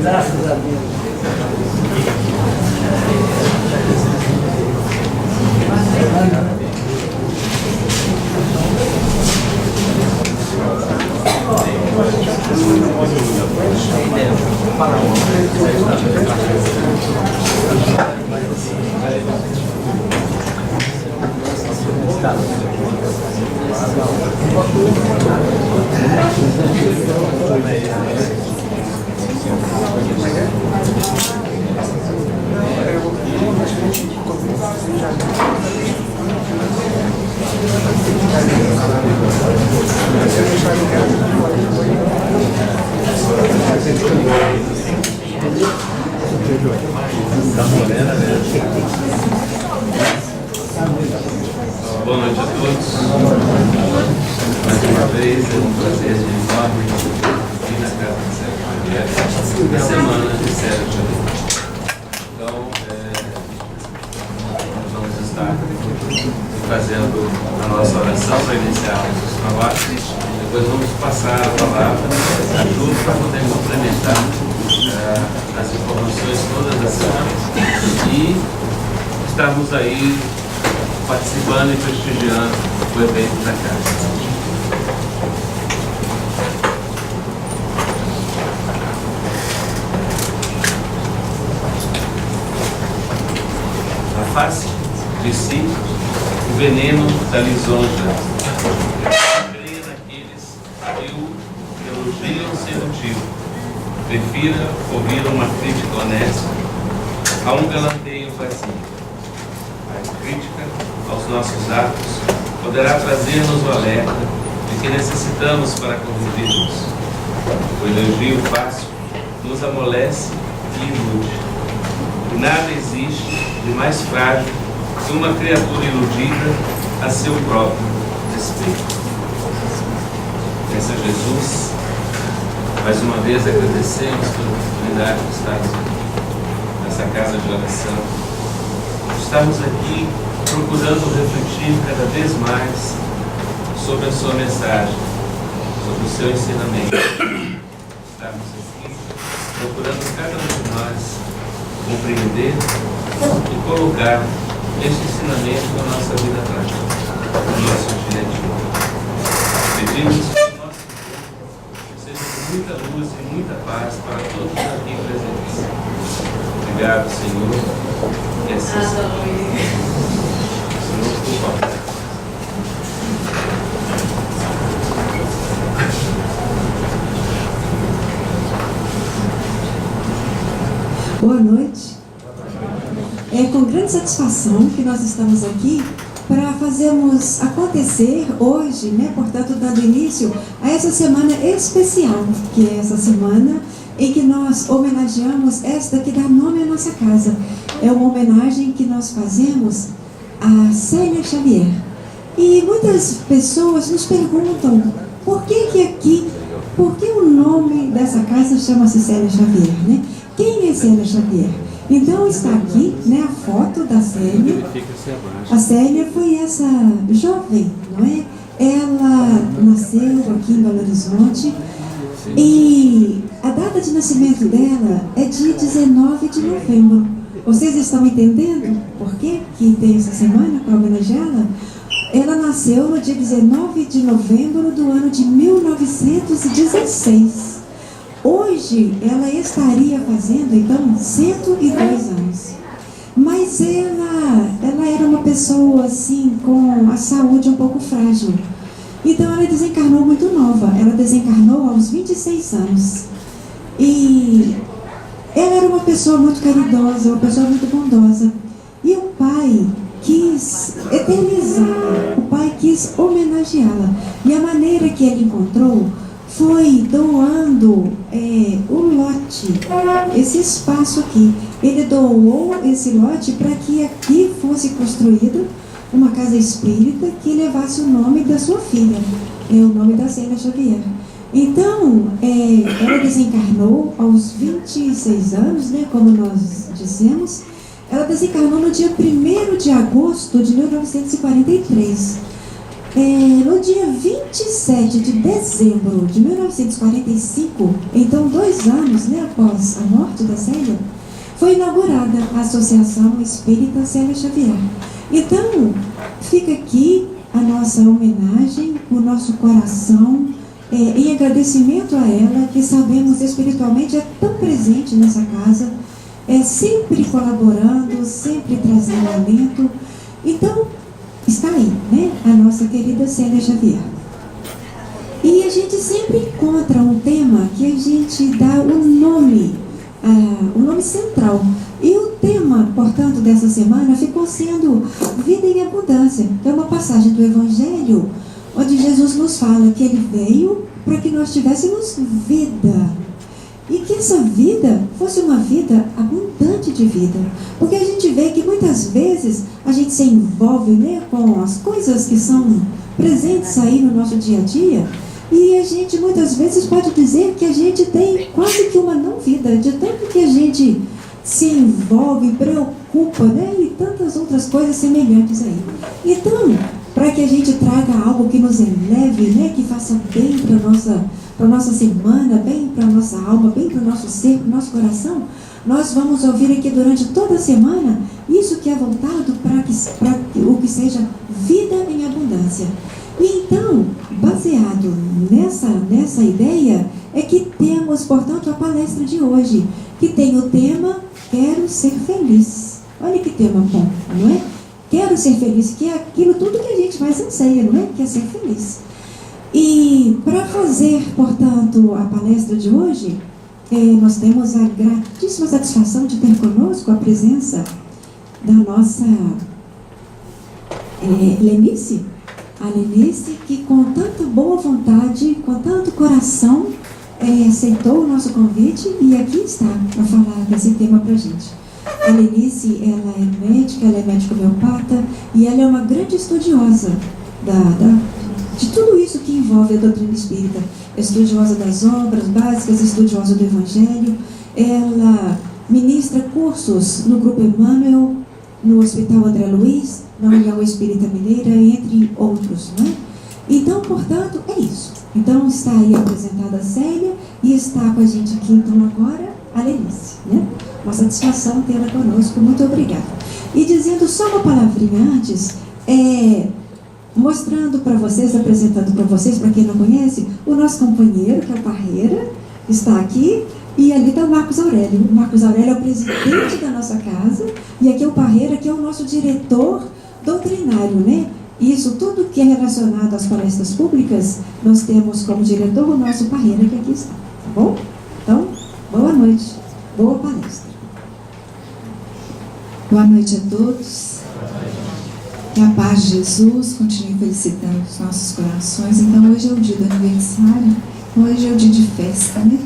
Graças a Deus. Boa noite a todos. Mais uma vez, é um prazer enorme vir na casa de Sérgio Xavier, na semana de Sérgio Xavier. Então, nós vamos estar fazendo a nossa oração para iniciarmos os trabalhos. Depois vamos passar a palavra a Ju para poder complementar as informações todas da semana e estarmos aí participando e prestigiando o evento da casa. Afaste de si o veneno da lisonja. Creia naqueles que o elogiam sem motivo. Prefira ouvir uma crítica honesta a um galanteio vazio. A crítica aos nossos atos poderá trazer-nos o alerta de que necessitamos para corrigirmos. O elogio fácil nos amolece e ilude. E nada existe de mais frágil que uma criatura iludida a seu próprio respeito. Peça a Jesus, mais uma vez agradecemos pela oportunidade de estarmos nessa casa de oração. Estamos aqui procurando refletir cada vez mais sobre a sua mensagem, sobre o seu ensinamento. Estamos aqui procurando cada um de nós compreender e colocar este ensinamento na nossa vida prática, no nosso dia a dia. Pedimos que o nosso tempo seja de muita luz e muita paz para todos aqui presentes. Obrigado, Senhor. E assim seja. Senhor, por favor. Boa noite. É com grande satisfação que nós estamos aqui para fazermos acontecer hoje, portanto, dando início a essa semana especial, que é essa semana em que nós homenageamos esta que dá nome à nossa casa. É uma homenagem que nós fazemos a Célia Xavier. E muitas pessoas nos perguntam por que o nome dessa casa chama-se Célia Xavier, Quem é Célia Xavier? Então está aqui, a foto da Célia. A Célia foi essa jovem, não é? Ela nasceu aqui em Belo Horizonte e a data de nascimento dela é dia 19 de novembro. Vocês estão entendendo por que tem essa semana para homenageá-la? Ela nasceu no dia 19 de novembro do ano de 1916. Hoje ela estaria fazendo, então, 102 anos. Mas ela era uma pessoa, assim, com a saúde um pouco frágil. Então ela desencarnou muito nova. Ela desencarnou aos 26 anos. E ela era uma pessoa muito caridosa, uma pessoa muito bondosa. E o pai quis eternizá-la, o pai quis homenageá-la. E a maneira que ele encontrou foi doando o lote, esse espaço aqui. ele doou esse lote para que aqui fosse construída uma casa espírita que levasse o nome da sua filha, o nome da Célia Xavier. Então, ela desencarnou aos 26 anos, né, como nós dissemos. Ela desencarnou no dia 1º de agosto de 1943. No dia 27 de dezembro de 1945, então 2 anos, né, após a morte da Célia, foi inaugurada a Associação Espírita Célia Xavier. Então, fica aqui a nossa homenagem, o nosso coração, em agradecimento a ela, que sabemos espiritualmente é tão presente nessa casa, sempre colaborando, sempre trazendo alento. Então, está aí, né, a nossa querida Célia Xavier. E a gente sempre encontra um tema que a gente dá o nome central. E o tema, portanto, dessa semana ficou sendo vida em abundância. É uma passagem do Evangelho onde Jesus nos fala que Ele veio para que nós tivéssemos vida. E que essa vida fosse uma vida abundante de vida. Porque a gente vê que muitas vezes a gente se envolve, né, com as coisas que são presentes aí no nosso dia a dia. E a gente muitas vezes pode dizer que a gente tem quase que uma não vida, de tanto que a gente se envolve, preocupa, né, e tantas outras coisas semelhantes aí. Então, para que a gente traga algo que nos eleve, né, que faça bem para a nossa semana, bem para a nossa alma, bem para o nosso ser, para o nosso coração, nós vamos ouvir aqui durante toda a semana isso que é voltado para o que seja vida em abundância. E então, baseado nessa ideia, é que temos, portanto, a palestra de hoje, que tem o tema Quero Ser Feliz. Olha que tema bom, não é? Quero ser feliz, que é aquilo tudo que a gente mais anseia, não é? Que é ser feliz. E para fazer, portanto, a palestra de hoje, nós temos a gratíssima satisfação de ter conosco a presença da nossa Lenice. A Lenice, que com tanta boa vontade, com tanto coração, aceitou o nosso convite e aqui está para falar desse tema para a gente. A Lenice, ela é médica homeopata e ela é uma grande estudiosa de tudo isso que envolve a doutrina espírita. Estudiosa das obras básicas, estudiosa do Evangelho. Ela ministra cursos no Grupo Emmanuel, no Hospital André Luiz, na União Espírita Mineira, entre outros, não é? Então, portanto, é isso. Então, está aí apresentada a Célia e está com a gente aqui, então, agora, a Lenice, né? Uma satisfação tê-la conosco, muito obrigada. E dizendo só uma palavrinha antes, mostrando para vocês, apresentando para vocês, para quem não conhece, o nosso companheiro, que é o Parreira, está aqui, e ali está o Marcos Aurélio. O Marcos Aurélio é o presidente da nossa casa, e aqui é o Parreira, que é o nosso diretor doutrinário, né? Isso, tudo que é relacionado às palestras públicas, nós temos como diretor o nosso Parreira, que aqui está, tá bom? Então, boa noite, boa palestra. Boa noite a todos. Que a paz de Jesus continue felicitando os nossos corações. Então, hoje é o dia do aniversário, hoje é o dia de festa, né?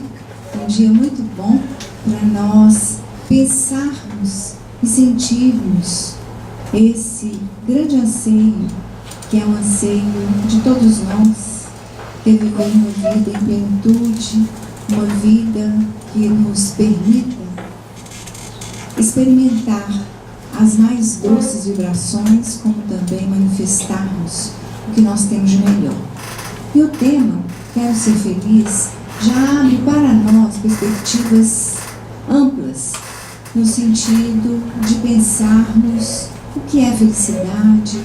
É um dia muito bom para nós pensarmos e sentirmos esse grande anseio, que é um anseio de todos nós, que é viver uma vida em plenitude, uma vida que nos permita experimentar as mais doces vibrações, como também manifestarmos o que nós temos de melhor. E o tema, Quero Ser Feliz, já abre para nós perspectivas amplas, no sentido de pensarmos o que é felicidade,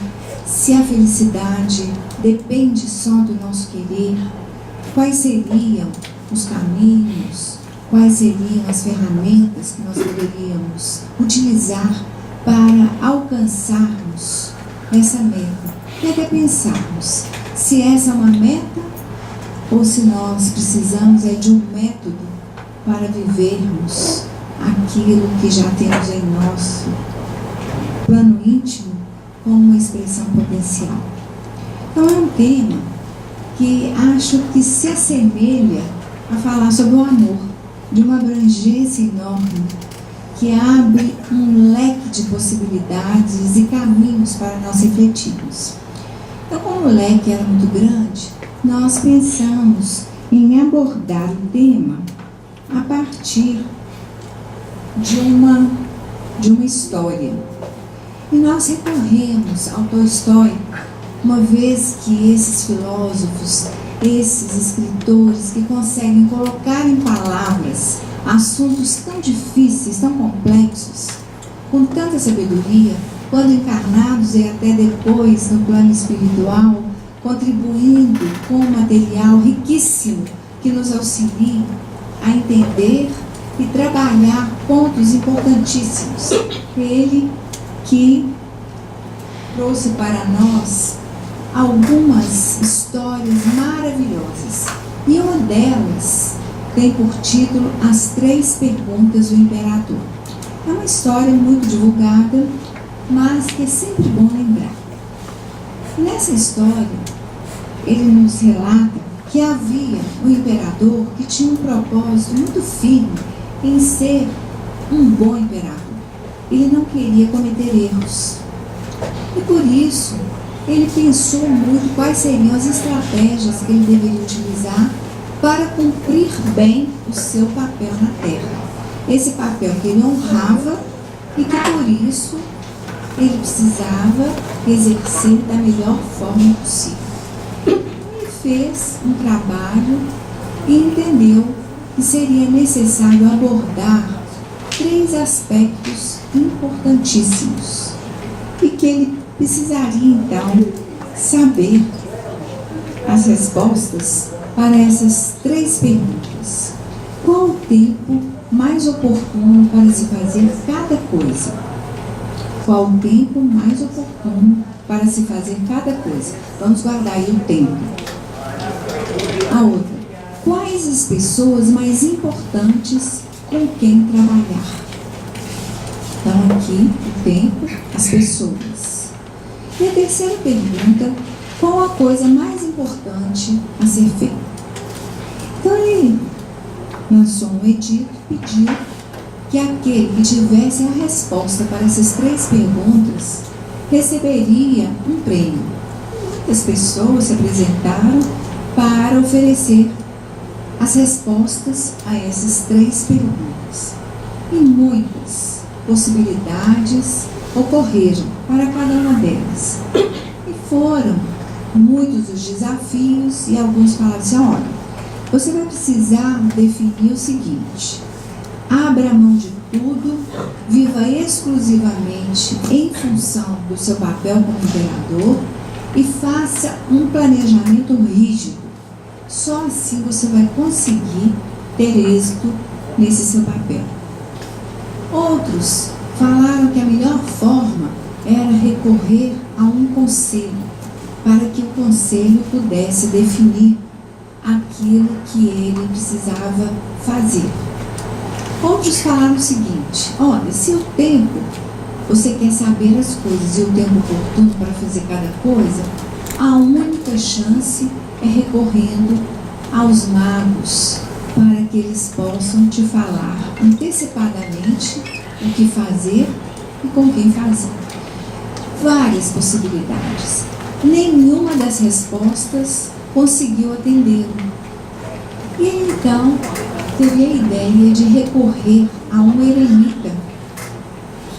se a felicidade depende só do nosso querer, quais seriam os caminhos, quais seriam as ferramentas que nós poderíamos utilizar para alcançarmos essa meta. E até pensarmos se essa é uma meta ou se nós precisamos de um método para vivermos aquilo que já temos em nosso plano íntimo como uma expressão potencial. Então é um tema que acho que se assemelha a falar sobre o amor, de uma abrangência enorme, que abre um leque de possibilidades e caminhos para nós refletirmos. Então, como o leque era muito grande, nós pensamos em abordar o tema a partir de uma história. E nós recorremos ao Tolstói, uma vez que esses filósofos, esses escritores que conseguem colocar em palavras assuntos tão difíceis, tão complexos, com tanta sabedoria, quando encarnados e até depois no plano espiritual, contribuindo com um material riquíssimo que nos auxilia a entender e trabalhar pontos importantíssimos. Ele que trouxe para nós algumas histórias maravilhosas. E uma delas tem por título As Três Perguntas do Imperador. É uma história muito divulgada, mas que é sempre bom lembrar. Nessa história, ele nos relata que havia um imperador que tinha um propósito muito firme em ser um bom imperador. Ele não queria cometer erros. E por isso, ele pensou muito quais seriam as estratégias que ele deveria utilizar para cumprir bem o seu papel na Terra. Esse papel que ele honrava e que por isso ele precisava exercer da melhor forma possível. Ele fez um trabalho e entendeu que seria necessário abordar 3 aspectos importantíssimos e que ele precisaria então saber as respostas para essas 3 perguntas. Qual o tempo mais oportuno para se fazer cada coisa? Qual o tempo mais oportuno para se fazer cada coisa? Vamos guardar aí o tempo. A outra. Quais as pessoas mais importantes com quem trabalhar? Então aqui o tempo, as pessoas. E a terceira pergunta. Qual a coisa mais importante a ser feita? Então ele lançou um edito, pediu que aquele que tivesse a resposta para essas 3 perguntas receberia um prêmio. Muitas pessoas se apresentaram para oferecer as respostas a essas 3 perguntas. E muitas possibilidades ocorreram para cada uma delas. E foram muitos os desafios e alguns falaram assim, olha, você vai precisar definir o seguinte: abra mão de tudo, viva exclusivamente em função do seu papel como imperador e faça um planejamento rígido. Só assim você vai conseguir ter êxito nesse seu papel. Outros falaram que a melhor forma era recorrer a um conselho, para que o conselho pudesse definir aquilo que ele precisava fazer. Outros falaram o seguinte: olha, se o tempo, você quer saber as coisas e o tempo oportuno para fazer cada coisa, a única chance é recorrendo aos magos, para que eles possam te falar antecipadamente o que fazer e com quem fazer. Várias possibilidades. Nenhuma das respostas conseguiu atendê-lo. E ele então teve a ideia de recorrer a um eremita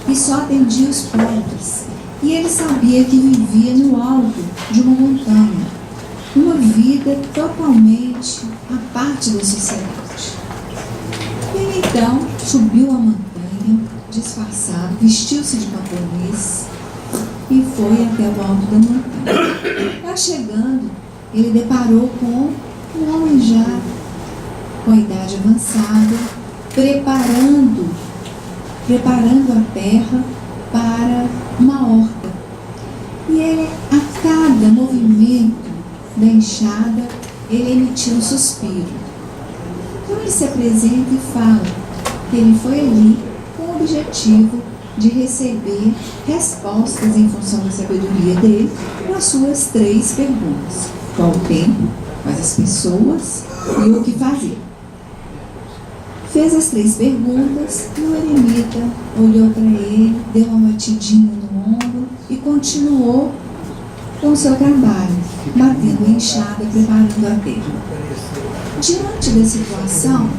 que só atendia os pobres. E ele sabia que vivia no alto de uma montanha, uma vida totalmente à parte da sociedade. E ele então subiu a montanha, disfarçado, vestiu-se de camponês e foi até o alto da montanha. Lá chegando, ele deparou com um homem já com a idade avançada, preparando a terra para uma horta. E ele, a cada movimento da enxada, ele emitiu um suspiro. Então ele se apresenta e fala que ele foi ali com o objetivo de receber respostas em função da sabedoria dele para as suas 3 perguntas: qual o tempo, quais as pessoas e o que fazer. Fez as 3 perguntas e o eremita olhou para ele, deu uma batidinha no ombro e continuou com o seu trabalho, batendo a enxada, preparando a terra. Diante da situação,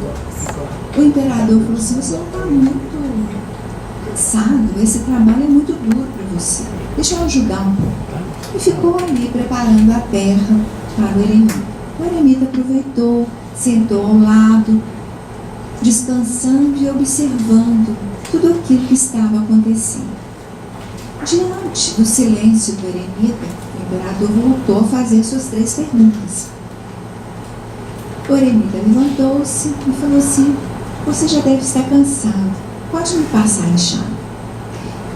o imperador falou assim: você não está muito cansado, esse trabalho é muito duro para você, deixa eu ajudar um pouco. E ficou ali preparando a terra para o eremita. O eremita aproveitou, sentou ao lado, descansando e observando tudo aquilo que estava acontecendo. Diante do silêncio do eremita, o imperador voltou a fazer suas 3 perguntas. O eremita levantou-se e falou assim: você já deve estar cansado, pode me passar a enxada.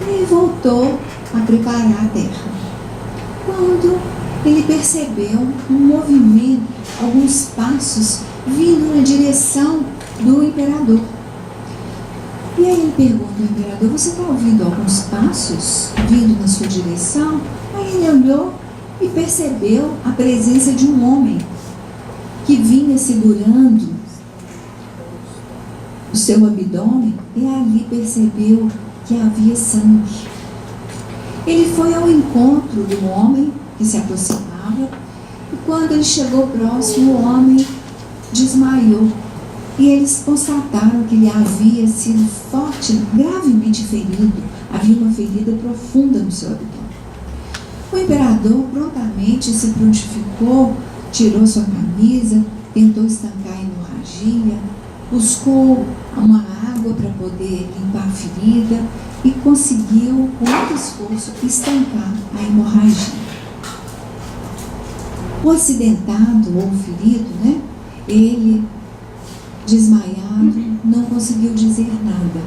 E ele voltou a preparar a terra. Quando ele percebeu um movimento, alguns passos vindo na direção do imperador. E aí ele pergunta ao imperador: você está ouvindo alguns passos vindo na sua direção? Aí ele olhou e percebeu a presença de um homem que vinha segurando o seu abdômen, e ali percebeu que havia sangue. Ele foi ao encontro do homem que se aproximava, e quando ele chegou próximo, o homem desmaiou. E eles constataram que ele havia sido gravemente ferido. Havia uma ferida profunda no seu abdômen. O imperador prontamente se prontificou, tirou sua camisa, tentou estancar a hemorragia, buscou uma água para poder limpar a ferida e conseguiu, com muito esforço, estancar a hemorragia. O acidentado ou ferido, ele, desmaiado, não conseguiu dizer nada,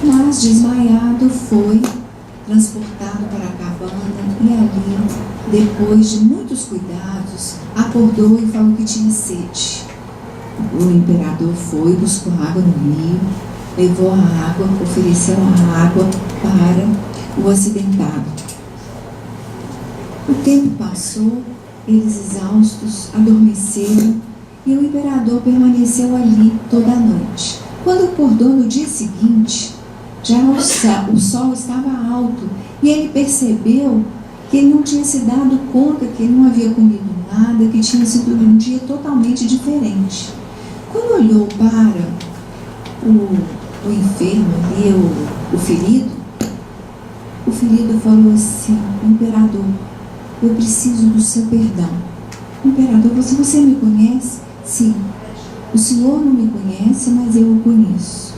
mas desmaiado foi transportado para a cabana e ali, depois de muitos cuidados, acordou e falou que tinha sede. O imperador foi, buscou água no rio, levou a água, ofereceu a água para o acidentado. O tempo passou, eles exaustos adormeceram e o imperador permaneceu ali toda a noite. Quando acordou no dia seguinte, já o sol estava alto e ele percebeu que ele não tinha se dado conta que ele não havia comido nada, que tinha sido um dia totalmente diferente. Quando olhou para o enfermo ali, o ferido falou assim: imperador, eu preciso do seu perdão. Imperador, você me conhece? Sim. O senhor não me conhece, mas eu o conheço.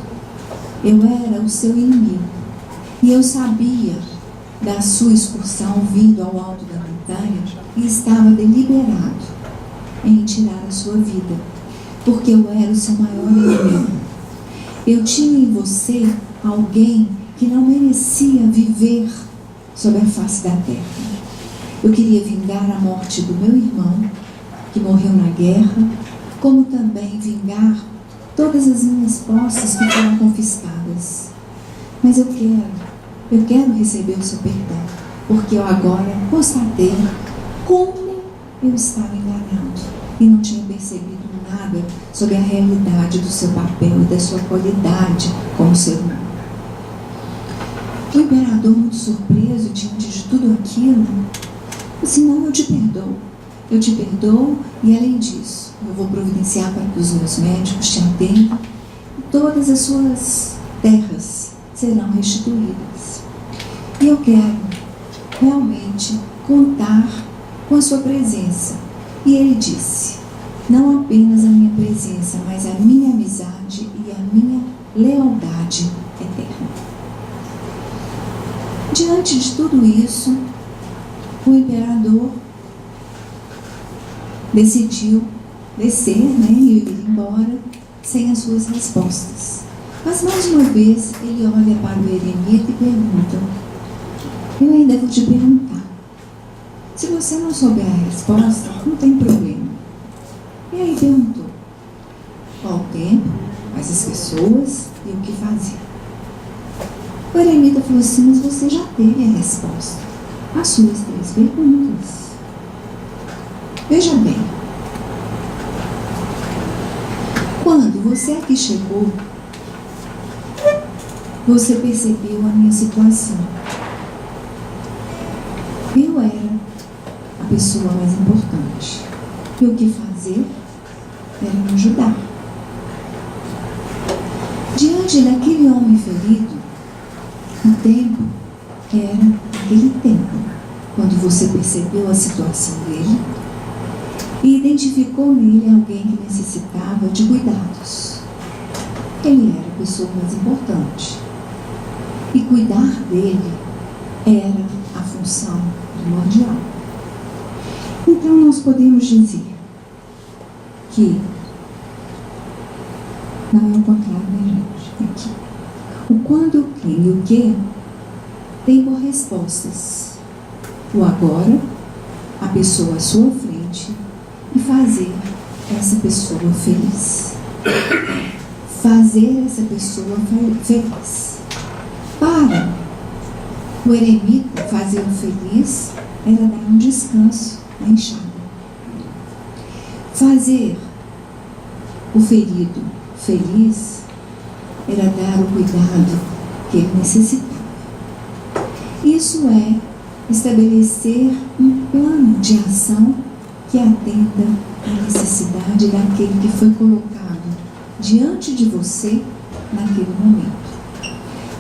Eu era o seu inimigo e eu sabia da sua excursão vindo ao alto da montanha e estava deliberado em tirar a sua vida, porque eu era o seu maior inimigo. Eu tinha em você alguém que não merecia viver sobre a face da terra. Eu queria vingar a morte do meu irmão, que morreu na guerra, como também vingar todas as minhas posses que foram confiscadas. Mas eu quero receber o seu perdão, porque eu agora constatei como eu estava enganado e não tinha percebido nada sobre a realidade do seu papel e da sua qualidade como ser humano. O imperador, muito surpreso diante de tudo aquilo, disse: não, eu te perdoo e além disso, eu vou providenciar para que os meus médicos te atendam e todas as suas terras serão restituídas. E eu quero realmente contar com a sua presença. E ele disse: não apenas a minha presença, mas a minha amizade e a minha lealdade eterna. Diante de tudo isso, o imperador decidiu descer, e ir embora sem as suas respostas. Mas mais uma vez ele olha para o eremita e pergunta: eu ainda vou te perguntar. Se você não souber a resposta, não tem problema. E aí perguntou: qual o tempo, quais as pessoas e o que fazer? O eremita falou assim: mas você já teve a resposta às suas 3 perguntas. Veja bem, Quando você aqui chegou, você percebeu a minha situação. Eu era a pessoa mais importante. E o que fazer era me ajudar. Diante daquele homem ferido, o tempo era aquele tempo, quando você percebeu a situação dele e identificou nele alguém que necessitava de cuidados. Ele era a pessoa mais importante. E cuidar dele era a função primordial. Então nós podemos dizer que não é o contrário, né, gente? Aqui. O quando, o quem e o que tem por respostas o agora, a pessoa à sua frente e fazer essa pessoa feliz. Fazer essa pessoa feliz. Para o eremita, fazer o feliz era dar um descanso na enxada. Fazer o ferido feliz era dar o cuidado que ele necessitava. Isso é estabelecer um plano de ação que atenda à necessidade daquele que foi colocado diante de você naquele momento.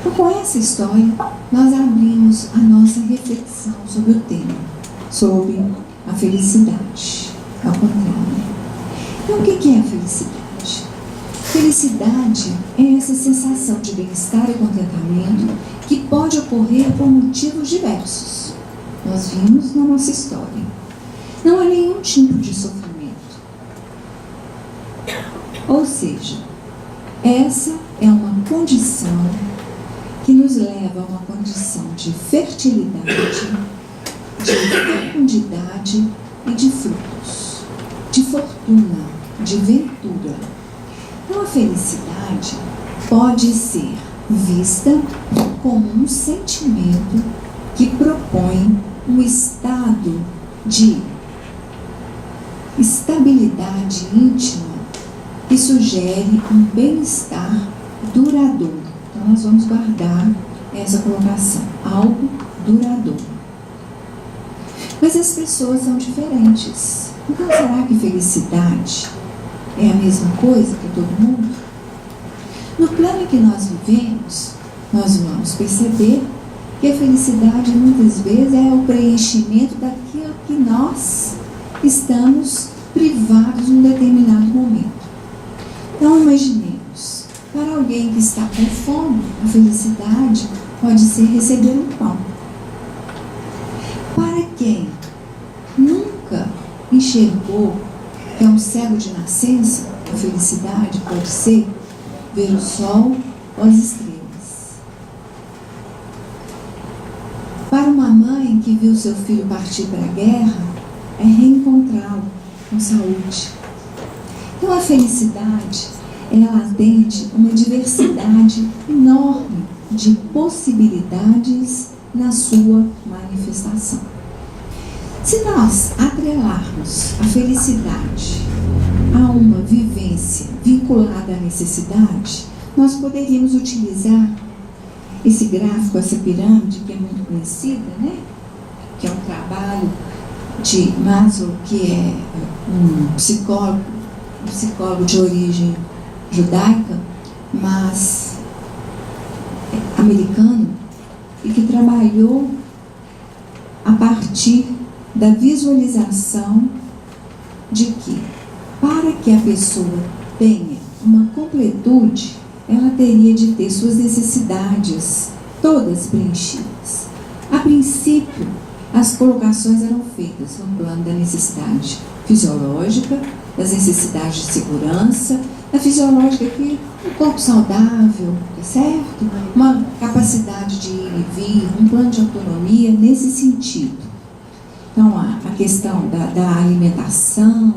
Então, com essa história, nós abrimos a nossa reflexão sobre o tema, sobre a felicidade, ao contrário. Então, o que é a felicidade? Felicidade é essa sensação de bem-estar e contentamento que pode ocorrer por motivos diversos. Nós vimos na nossa história. Não há nenhum tipo de sofrimento. Ou seja, essa é uma condição que nos leva a uma condição de fertilidade, de fecundidade e de frutos, de fortuna, de ventura. Então, a felicidade pode ser vista como um sentimento que propõe um estado de estabilidade íntima que sugere um bem-estar duradouro. Então, nós vamos guardar essa colocação, algo duradouro. Mas as pessoas são diferentes. Então, será que felicidade é a mesma coisa para todo mundo? No plano em que nós vivemos, nós vamos perceber que a felicidade muitas vezes é o preenchimento daquilo que nós estamos privados em um determinado momento. Então, imaginemos, para alguém que está com fome, a felicidade pode ser receber um pão. Para quem nunca enxergou que é um cego de nascença, a felicidade pode ser ver o sol ou as estrelas. Para uma mãe que viu seu filho partir para a guerra, é reencontrá-lo com saúde. Então, a felicidade, ela atende uma diversidade enorme de possibilidades na sua manifestação. Se nós atrelarmos a felicidade a uma vivência vinculada à necessidade, nós poderíamos utilizar esse gráfico, essa pirâmide, que é muito conhecida, né? Que é um trabalho de Maslow, que é um psicólogo de origem judaica, mas americano, e que trabalhou a partir da visualização de que, para que a pessoa tenha uma completude, ela teria de ter suas necessidades todas preenchidas. A princípio, as colocações eram feitas no plano da necessidade fisiológica, das necessidades de segurança, da fisiológica aqui, um corpo saudável, certo? Uma capacidade de ir e vir, um plano de autonomia nesse sentido. Então, a questão da alimentação,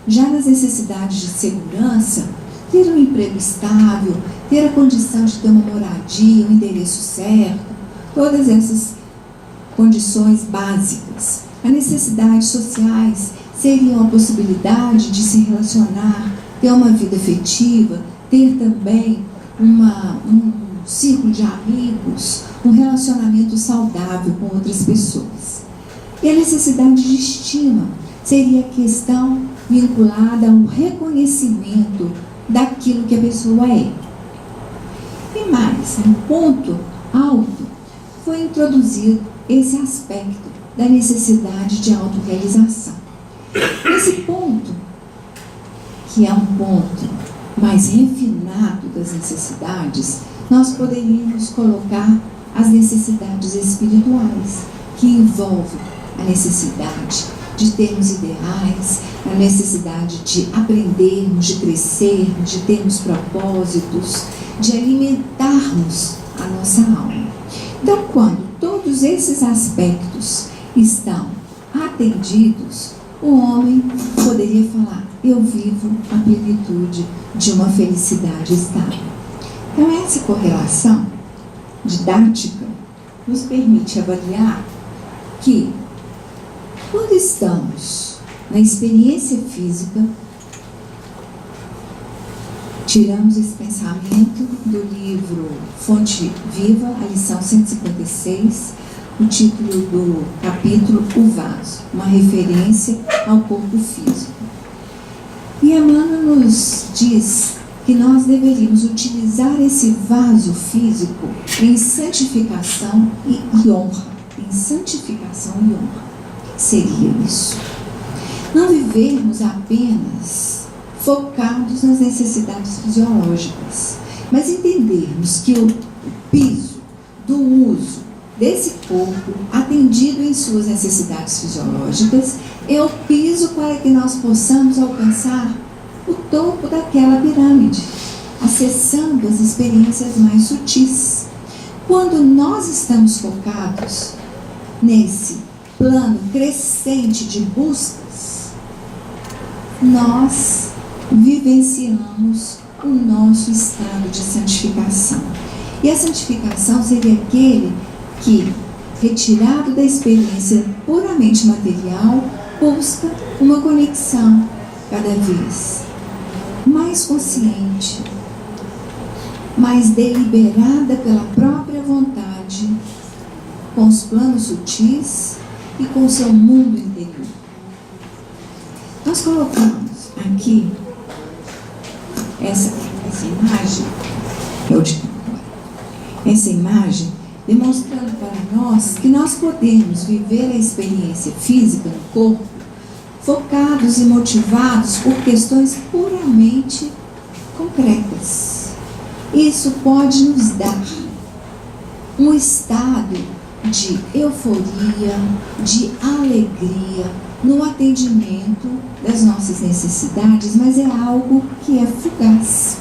já nas necessidades de segurança, ter um emprego estável, ter a condição de ter uma moradia, um endereço certo, todas essas condições básicas. As necessidades sociais seriam a possibilidade de se relacionar, ter uma vida afetiva, ter também um círculo de amigos, um relacionamento saudável com outras pessoas. E a necessidade de estima seria a questão vinculada ao reconhecimento daquilo que a pessoa é. E mais, no ponto alto, foi introduzido esse aspecto da necessidade de autorrealização. Esse ponto, que é um ponto mais refinado das necessidades, nós poderíamos colocar as necessidades espirituais, que envolvem a necessidade de termos ideais, a necessidade de aprendermos, de crescermos, de termos propósitos, de alimentarmos a nossa alma. Então, quando todos esses aspectos estão atendidos, o homem poderia falar: eu vivo a plenitude de uma felicidade estável. Então, essa correlação didática nos permite avaliar que, quando estamos na experiência física, tiramos esse pensamento do livro Fonte Viva, a lição 156, o título do capítulo O Vaso, uma referência ao corpo físico. E Emmanuel nos diz que nós deveríamos utilizar esse vaso físico em santificação e honra. Em santificação e honra. O que seria isso? Não vivermos apenas focados nas necessidades fisiológicas, mas entendermos que o piso do uso desse corpo, atendido em suas necessidades fisiológicas, é o piso para que nós possamos alcançar o topo daquela pirâmide, acessando as experiências mais sutis. Quando nós estamos focados nesse plano crescente de buscas, nós vivenciamos o nosso estado de santificação. E a santificação seria aquele que, retirado da experiência puramente material, busca uma conexão cada vez mais consciente, mais deliberada pela própria vontade, com os planos sutis e com o seu mundo interior. Nós colocamos aqui essa imagem, essa imagem demonstrando para nós que nós podemos viver a experiência física no corpo focados e motivados por questões puramente concretas. Isso pode nos dar um estado de euforia, de alegria no atendimento das nossas necessidades, mas é algo que é fugaz.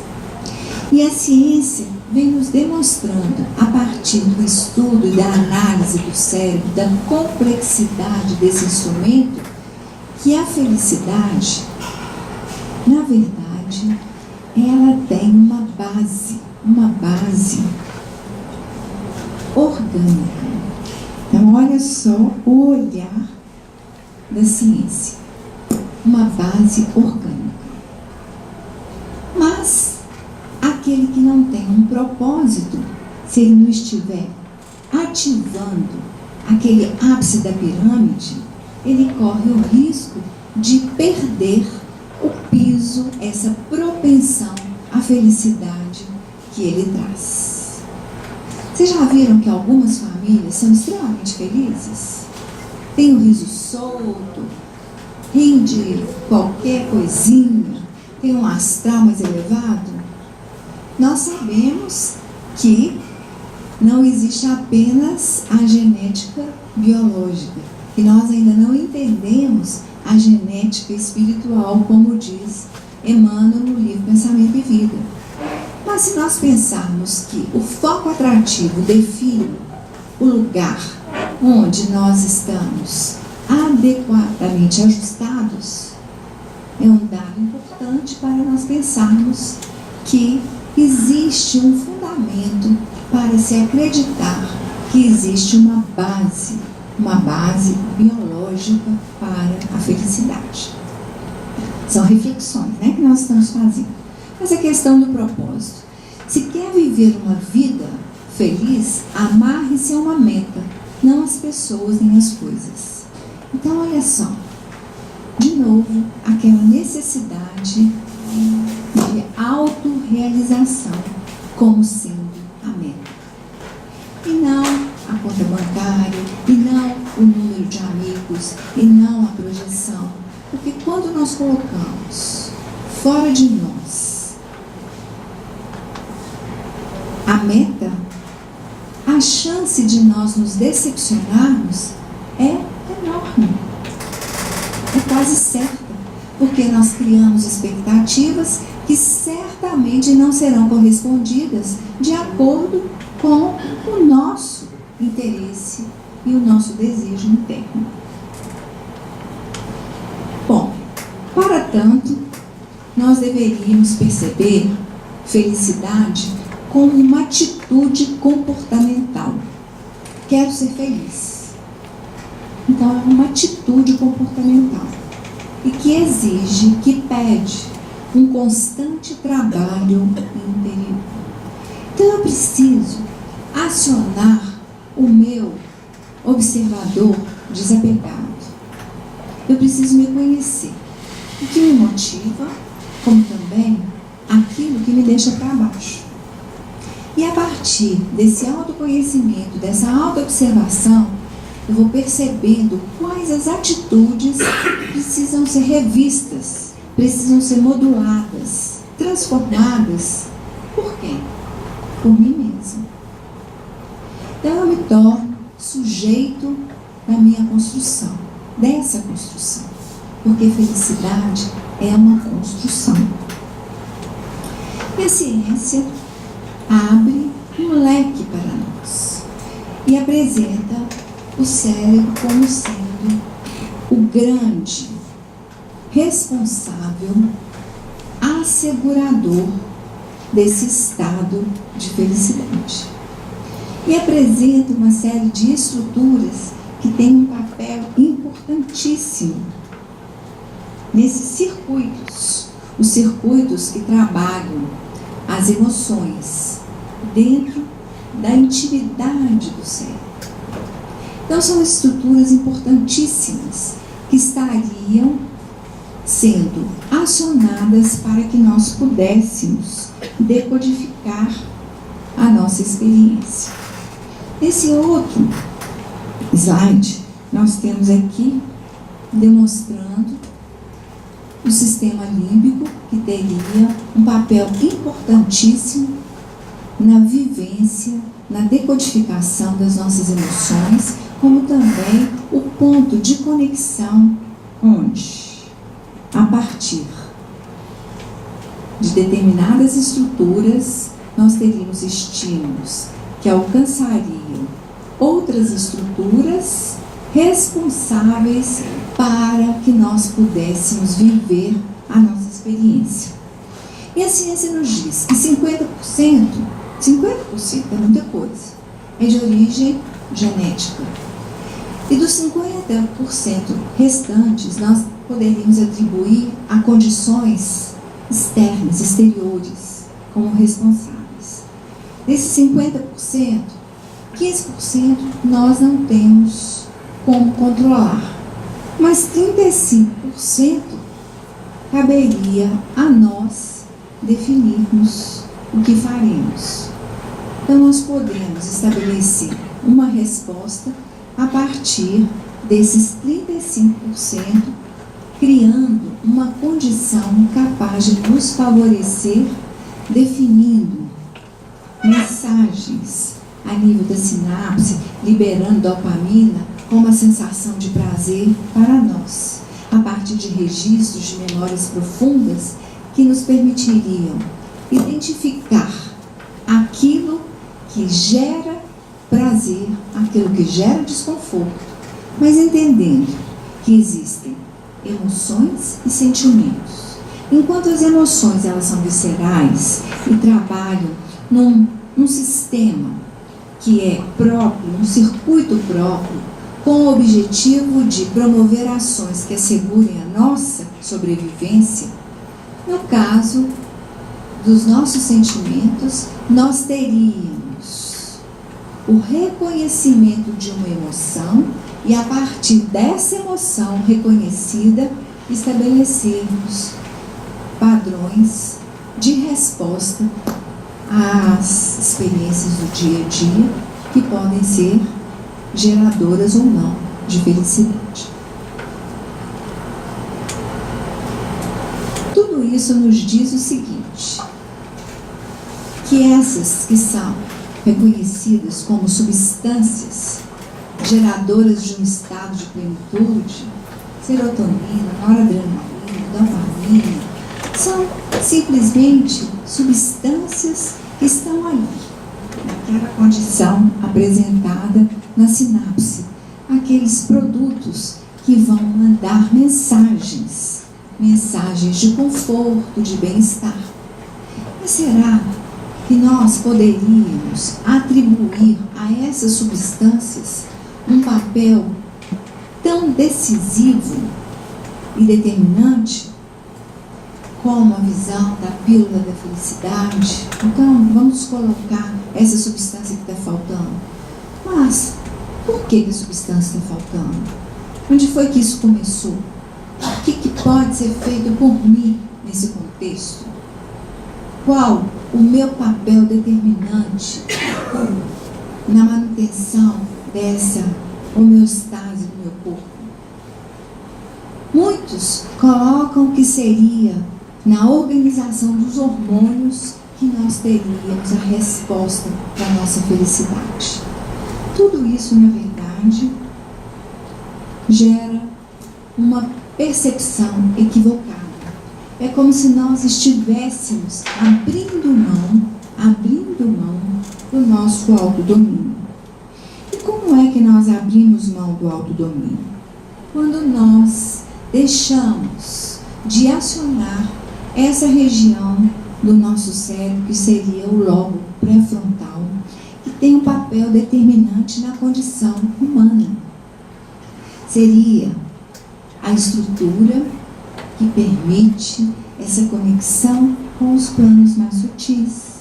E a ciência vem nos demonstrando, a partir do estudo e da análise do cérebro, da complexidade desse instrumento, que a felicidade, na verdade, ela tem uma base orgânica. Então, olha só o olhar da ciência, uma base orgânica. Mas aquele que não tem um propósito, se ele não estiver ativando aquele ápice da pirâmide, ele corre o risco de perder o piso, essa propensão à felicidade que ele traz. Vocês já viram que algumas famílias são extremamente felizes? Tem um riso solto, riem de qualquer coisinha, tem um astral mais elevado? Nós sabemos que não existe apenas a genética biológica, que nós ainda não entendemos a genética espiritual, como diz Emmanuel no livro Pensamento e Vida. Mas se nós pensarmos que o foco atrativo define o lugar onde nós estamos adequadamente ajustados, é um dado importante para nós pensarmos que existe um fundamento para se acreditar que existe uma base biológica para a felicidade. São reflexões, né, que nós estamos fazendo. Mas a questão do propósito. Se quer viver uma vida feliz, amarre-se a uma meta, não as pessoas nem as coisas. Então, olha só. De novo, aquela necessidade de autorrealização como sendo a meta. E não a conta bancária, e não o número de amigos, e não a projeção. Porque quando nós colocamos fora de nós a meta, a chance de nós nos decepcionarmos é enorme. É quase certa, porque nós criamos expectativas que certamente não serão correspondidas de acordo com o nosso interesse e o nosso desejo interno. Bom, para tanto, nós deveríamos perceber felicidade como uma atitude comportamental. Quero ser feliz. Então, é uma atitude comportamental e que exige, que pede um constante trabalho interior. Então, eu preciso acionar o meu observador desapegado. Eu preciso me conhecer. O que me motiva, como também aquilo que me deixa para baixo. E a partir desse autoconhecimento, dessa autoobservação, eu vou percebendo quais as atitudes precisam ser revistas, precisam ser moduladas, transformadas. Por quê? Por mim mesmo. Então eu me torno sujeito da minha construção, dessa construção. Porque felicidade é uma construção. E a ciência abre um leque para nós e apresenta o cérebro como sendo o grande responsável, assegurador desse estado de felicidade. E apresenta uma série de estruturas que têm um papel importantíssimo nesses circuitos, os circuitos que trabalham as emoções dentro da intimidade do cérebro. Então, são estruturas importantíssimas que estariam sendo acionadas para que nós pudéssemos decodificar a nossa experiência. Esse outro slide, nós temos aqui demonstrando o sistema límbico, que teria um papel importantíssimo na vivência, na decodificação das nossas emoções, como também o ponto de conexão onde, a partir de determinadas estruturas, nós teríamos estímulos que alcançariam outras estruturas responsáveis para que nós pudéssemos viver a nossa experiência. E a ciência nos diz que 50% é muita coisa, é de origem genética. E dos 50% restantes, nós poderíamos atribuir a condições externas, exteriores, como responsáveis. Desses 50%, 15% nós não temos como controlar, mas 35% caberia a nós definirmos o que faremos. Então, nós podemos estabelecer uma resposta a partir desses 35%, criando uma condição capaz de nos favorecer, definindo mensagens a nível da sinapse, liberando dopamina com uma sensação de prazer para nós, a partir de registros de memórias profundas que nos permitiriam identificar aquilo que gera prazer, aquilo que gera desconforto, mas entendendo que existem emoções e sentimentos. Enquanto as emoções elas são viscerais e trabalham num sistema que é próprio, um circuito próprio, com o objetivo de promover ações que assegurem a nossa sobrevivência, no caso dos nossos sentimentos, nós teríamos o reconhecimento de uma emoção e, a partir dessa emoção reconhecida, estabelecermos padrões de resposta às experiências do dia a dia que podem ser geradoras ou não de felicidade. Tudo isso nos diz o seguinte, que essas que são reconhecidas como substâncias geradoras de um estado de plenitude, serotonina, noradrenalina, dopamina, são simplesmente substâncias que estão ali, naquela condição apresentada na sinapse, aqueles produtos que vão mandar mensagens de conforto, de bem-estar. Mas será que nós poderíamos atribuir a essas substâncias um papel tão decisivo e determinante como a visão da pílula da felicidade? Então, vamos colocar essa substância que está faltando. Mas, por que a substância está faltando? Onde foi que isso começou? O que pode ser feito por mim nesse contexto? Qual o meu papel determinante na manutenção dessa homeostase do meu corpo? Muitos colocam que seria na organização dos hormônios que nós teríamos a resposta para a nossa felicidade. Tudo isso, na verdade, gera uma percepção equivocada. É como se nós estivéssemos abrindo mão do nosso autodomínio. E como é que nós abrimos mão do autodomínio? Quando nós deixamos de acionar essa região do nosso cérebro, que seria o lobo pré-frontal, que tem um papel determinante na condição humana. Seria a estrutura que permite essa conexão com os planos mais sutis.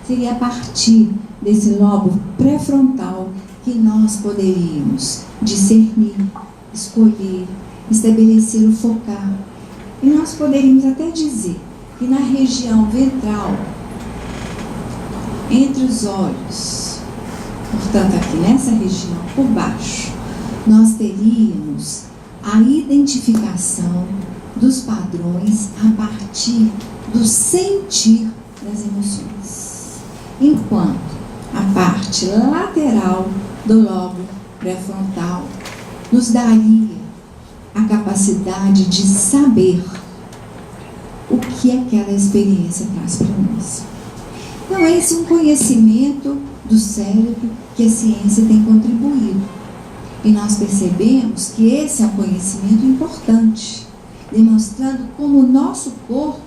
Seria a partir desse lobo pré-frontal que nós poderíamos discernir, escolher, estabelecer o focar. E nós poderíamos até dizer que na região ventral, entre os olhos, portanto aqui nessa região por baixo, nós teríamos a identificação dos padrões a partir do sentir das emoções. Enquanto a parte lateral do lobo pré-frontal nos daria a capacidade de saber o que aquela experiência traz para nós. Então, esse é um conhecimento do cérebro que a ciência tem contribuído. E nós percebemos que esse é um conhecimento importante, demonstrando como o nosso corpo,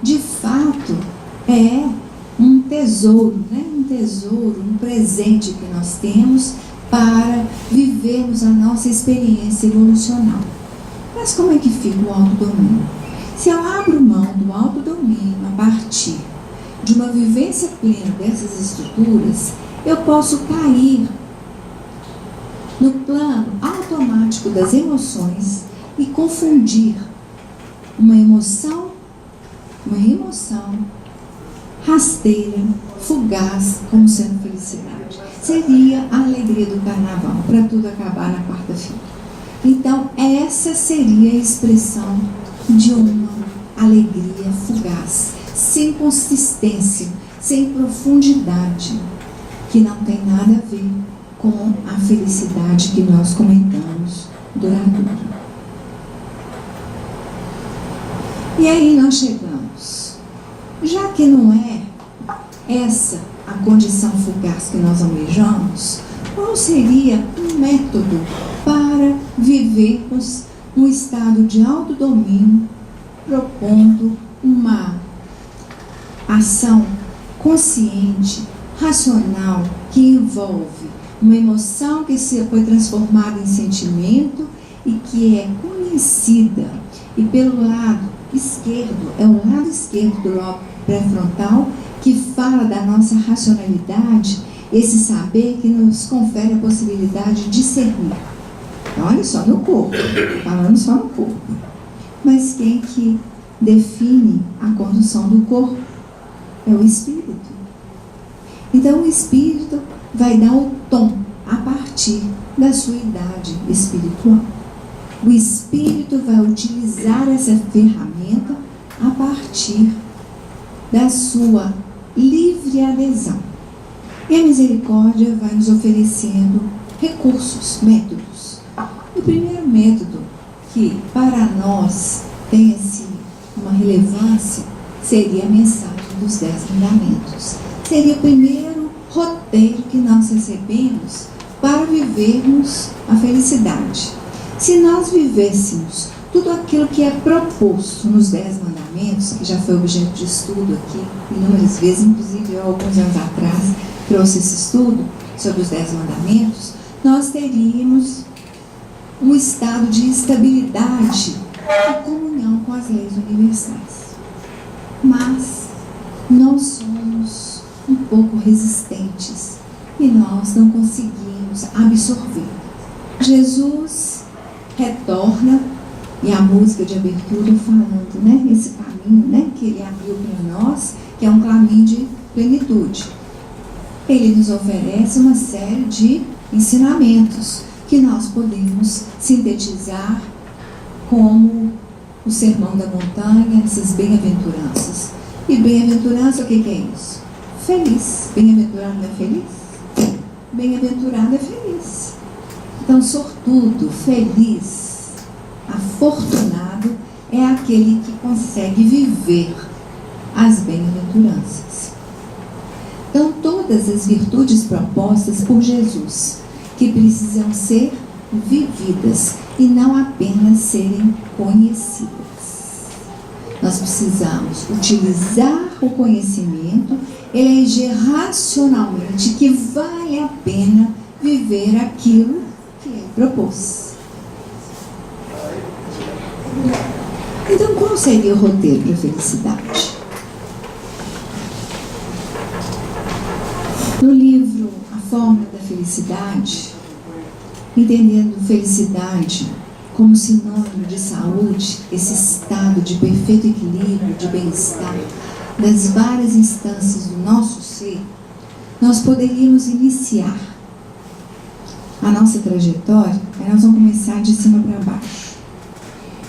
de fato, é um tesouro, um presente que nós temos para vivermos a nossa experiência evolucional. Mas como é que fica o autodomínio? Se eu abro mão do autodomínio a partir de uma vivência plena dessas estruturas, eu posso cair no plano automático das emoções e confundir uma emoção rasteira, fugaz, como sendo felicidade. Seria a alegria do carnaval, para tudo acabar na quarta-feira. Então, essa seria a expressão de uma alegria fugaz, sem consistência, sem profundidade, que não tem nada a ver com a felicidade que nós comentamos duradoura. E aí nós chegamos, já que não é essa a condição fugaz que nós almejamos, qual seria um método para vivermos um estado de autodomínio, propondo uma ação consciente, racional, que envolve uma emoção que foi transformada em sentimento e que é conhecida. E pelo lado esquerdo, é o lado esquerdo do lobo pré-frontal que fala da nossa racionalidade, esse saber que nos confere a possibilidade de discernir. Olha só, no corpo, falando só no corpo. Mas quem que define a condução do corpo é o espírito. Então o espírito vai dar o tom a partir da sua idade espiritual. O espírito vai utilizar essa ferramenta a partir da sua livre adesão. E a misericórdia vai nos oferecendo recursos, métodos. O primeiro método que para nós tem uma relevância seria a mensagem dos 10 mandamentos. Seria o primeiro roteiro que nós recebemos para vivermos a felicidade. Se nós vivêssemos tudo aquilo que é proposto nos 10 mandamentos, que já foi objeto de estudo aqui inúmeras vezes, inclusive eu, alguns anos atrás, trouxe esse estudo sobre os 10 mandamentos, nós teríamos um estado de estabilidade e comunhão com as leis universais. Mas nós somos um pouco resistentes e nós não conseguimos absorver. Jesus retorna, e a música de abertura falando, né, esse caminho, né, que ele abriu para nós, que é um caminho de plenitude. Ele nos oferece uma série de ensinamentos que nós podemos sintetizar como o Sermão da Montanha, essas bem-aventuranças. E bem-aventurança, o que é isso? Feliz. Bem-aventurado não é feliz? Bem-aventurado é feliz. Então, sortudo, feliz, afortunado é aquele que consegue viver as bem-aventuranças. Então, todas as virtudes propostas por Jesus, que precisam ser vividas e não apenas serem conhecidas. Nós precisamos utilizar o conhecimento, eleger racionalmente que vale a pena viver aquilo que ele propôs. Então, qual seria o roteiro para a felicidade? No livro A Fórmula da Felicidade, entendendo felicidade como sinônimo de saúde, esse estado de perfeito equilíbrio, de bem-estar, das várias instâncias do nosso ser, nós poderíamos iniciar a nossa trajetória, e nós vamos começar de cima para baixo,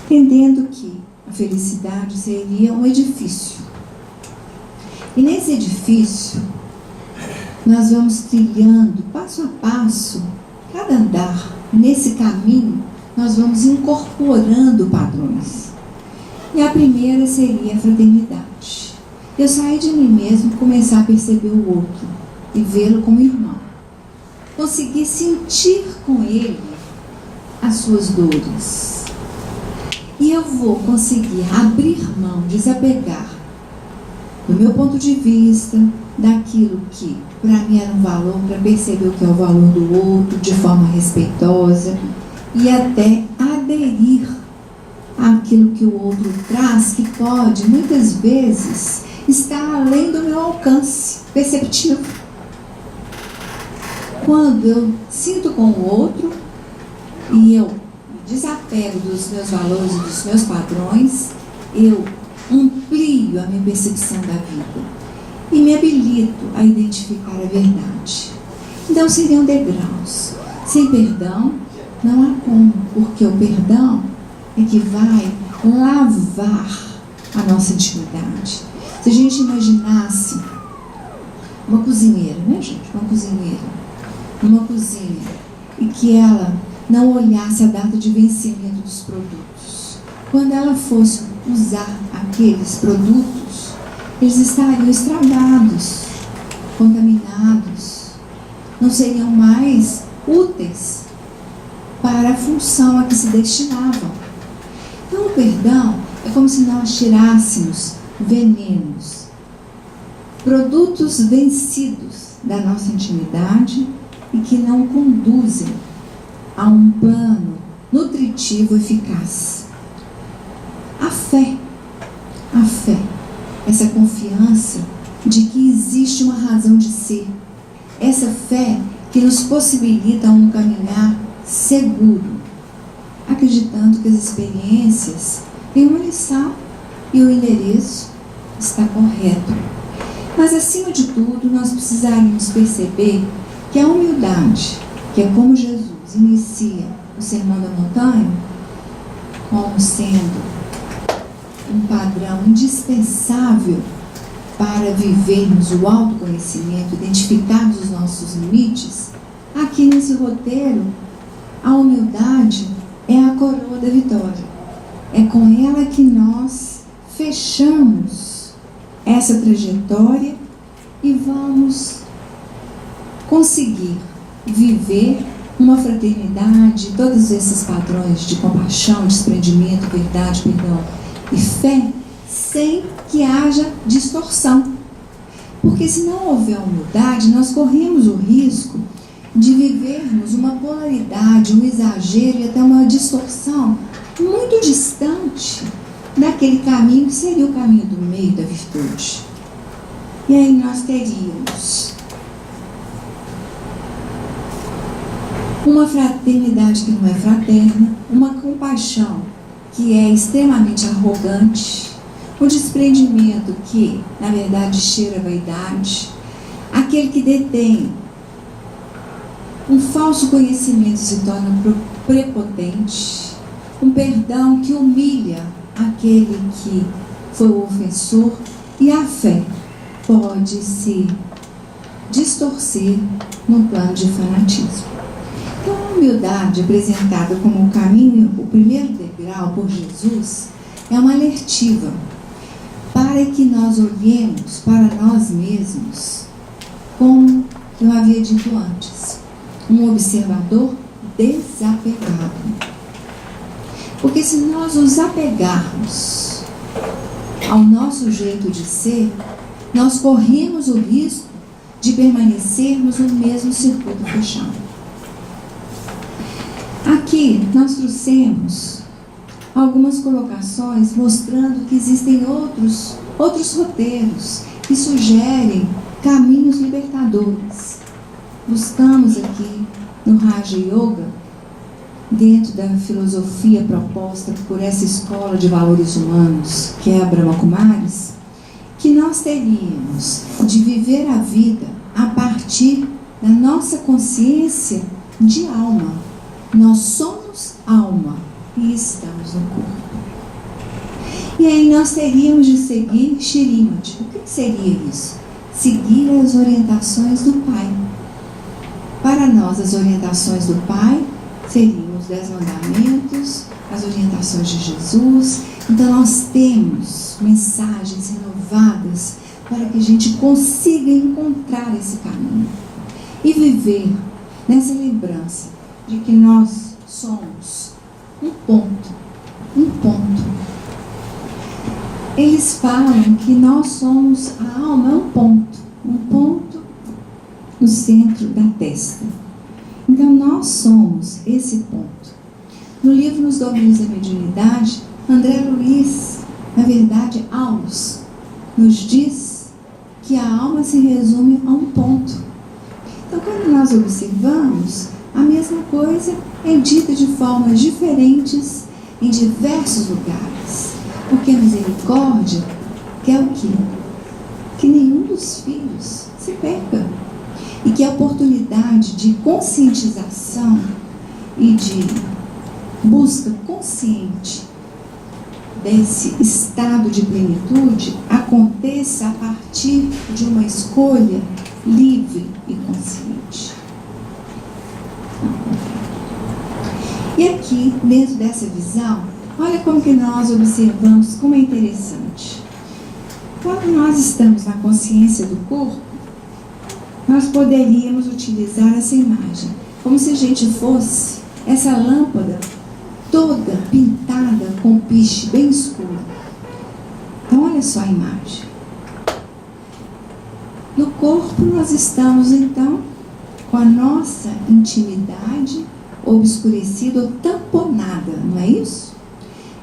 entendendo que a felicidade seria um edifício. E nesse edifício, nós vamos trilhando passo a passo, cada andar, nesse caminho, nós vamos incorporando padrões. E a primeira seria a fraternidade. Eu sair de mim mesmo e começar a perceber o outro e vê-lo como irmão. Conseguir sentir com ele as suas dores. E eu vou conseguir abrir mão, desapegar do meu ponto de vista, daquilo que para mim era um valor, para perceber o que é o valor do outro de forma respeitosa e até aderir àquilo que o outro traz, que pode muitas vezes estar além do meu alcance perceptivo. Quando eu sinto com o outro e eu me desapego dos meus valores e dos meus padrões, eu amplio a minha percepção da vida e me habilito a identificar a verdade. Então seriam degraus. Sem perdão não há como, porque o perdão é que vai lavar a nossa intimidade. Se a gente imaginasse uma cozinheira, né, gente? Uma cozinheira numa cozinha e que ela não olhasse a data de vencimento dos produtos. Quando ela fosse usar aqueles produtos, eles estariam estragados, contaminados, não seriam mais úteis para a função a que se destinavam. Então, o perdão é como se nós tirássemos venenos, produtos vencidos da nossa intimidade e que não conduzem a um plano nutritivo eficaz. A fé, essa confiança de que existe uma razão de ser, essa fé que nos possibilita um caminhar seguro, acreditando que as experiências têm uma lição e o endereço está correto. Mas, acima de tudo, nós precisaríamos perceber que a humildade, que é como Jesus inicia o Sermão da Montanha, como sendo um padrão indispensável para vivermos o autoconhecimento, identificarmos os nossos limites, aqui nesse roteiro, a humildade é a coroa da vitória. É com ela que nós fechamos essa trajetória e vamos conseguir viver uma fraternidade, todos esses padrões de compaixão, desprendimento, verdade, perdão e fé, sem que haja distorção. Porque se não houver humildade, nós corremos o risco de vivermos uma polaridade, um exagero e até uma distorção muito distante daquele caminho que seria o caminho do meio da virtude. E aí nós teríamos uma fraternidade que não é fraterna, uma compaixão que é extremamente arrogante, um desprendimento que, na verdade, cheira a vaidade, aquele que detém um falso conhecimento se torna prepotente, um perdão que humilha aquele que foi o ofensor, e a fé pode se distorcer no plano de fanatismo. Então, a humildade apresentada como o caminho, o primeiro degrau por Jesus, é uma alertiva para que nós olhemos para nós mesmos como eu havia dito antes, um observador desapegado. Porque se nós nos apegarmos ao nosso jeito de ser, nós corremos o risco de permanecermos no mesmo circuito fechado. Aqui nós trouxemos algumas colocações mostrando que existem outros roteiros que sugerem caminhos libertadores. Buscamos aqui no Raja Yoga, dentro da filosofia proposta por essa escola de valores humanos, que é a Brahma Kumaris, que nós teríamos de viver a vida a partir da nossa consciência de alma. Nós somos alma e estamos no corpo. E aí nós teríamos de seguir Shrimad. O que seria isso? Seguir as orientações do Pai. Para nós, as orientações do Pai seriam os 10 mandamentos, as orientações de Jesus. Então nós temos mensagens renovadas para que a gente consiga encontrar esse caminho e viver nessa lembrança de que nós somos um ponto. Eles falam que nós somos, a alma é um ponto no centro da testa. Então nós somos esse ponto. No livro Nos Domínios da Mediunidade, André Luiz, na verdade, Aulus, nos diz que a alma se resume a um ponto. Então, quando nós observamos, a mesma coisa é dita de formas diferentes em diversos lugares. Porque a misericórdia quer o quê? Que nenhum dos filhos se perca. E que a oportunidade de conscientização e de busca consciente desse estado de plenitude aconteça a partir de uma escolha livre e consciente. E aqui, dentro dessa visão, olha como que nós observamos como é interessante. Quando nós estamos na consciência do corpo, nós poderíamos utilizar essa imagem, como se a gente fosse essa lâmpada toda pintada com piche bem escuro. Então, olha só a imagem. No corpo, nós estamos, então, com a nossa intimidade obscurecida ou tamponada, não é isso?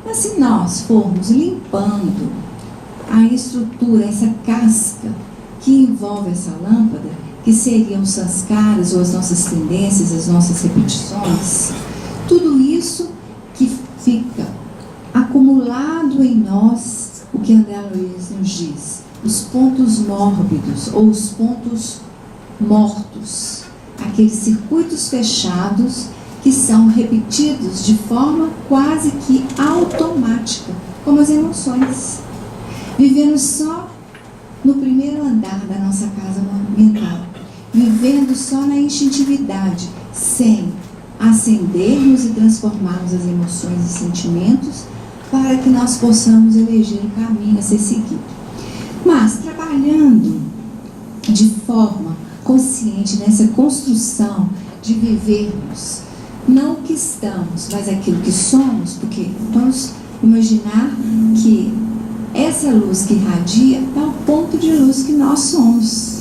Mas se nós formos limpando a estrutura, essa casca que envolve essa lâmpada, que seriam os sanskaras ou as nossas tendências, as nossas repetições, tudo isso que fica acumulado em nós, o que André Luiz nos diz, os pontos mórbidos ou os pontos mortos, aqueles circuitos fechados que são repetidos de forma quase que automática, como as emoções, vivendo só no primeiro andar da nossa casa mental, vivendo só na instintividade, sem acendermos e transformarmos as emoções e sentimentos para que nós possamos eleger o caminho a ser seguido. Mas trabalhando de forma consciente nessa construção de vivermos não o que estamos, mas aquilo que somos, porque vamos imaginar que essa luz que irradia é o ponto de luz que nós somos.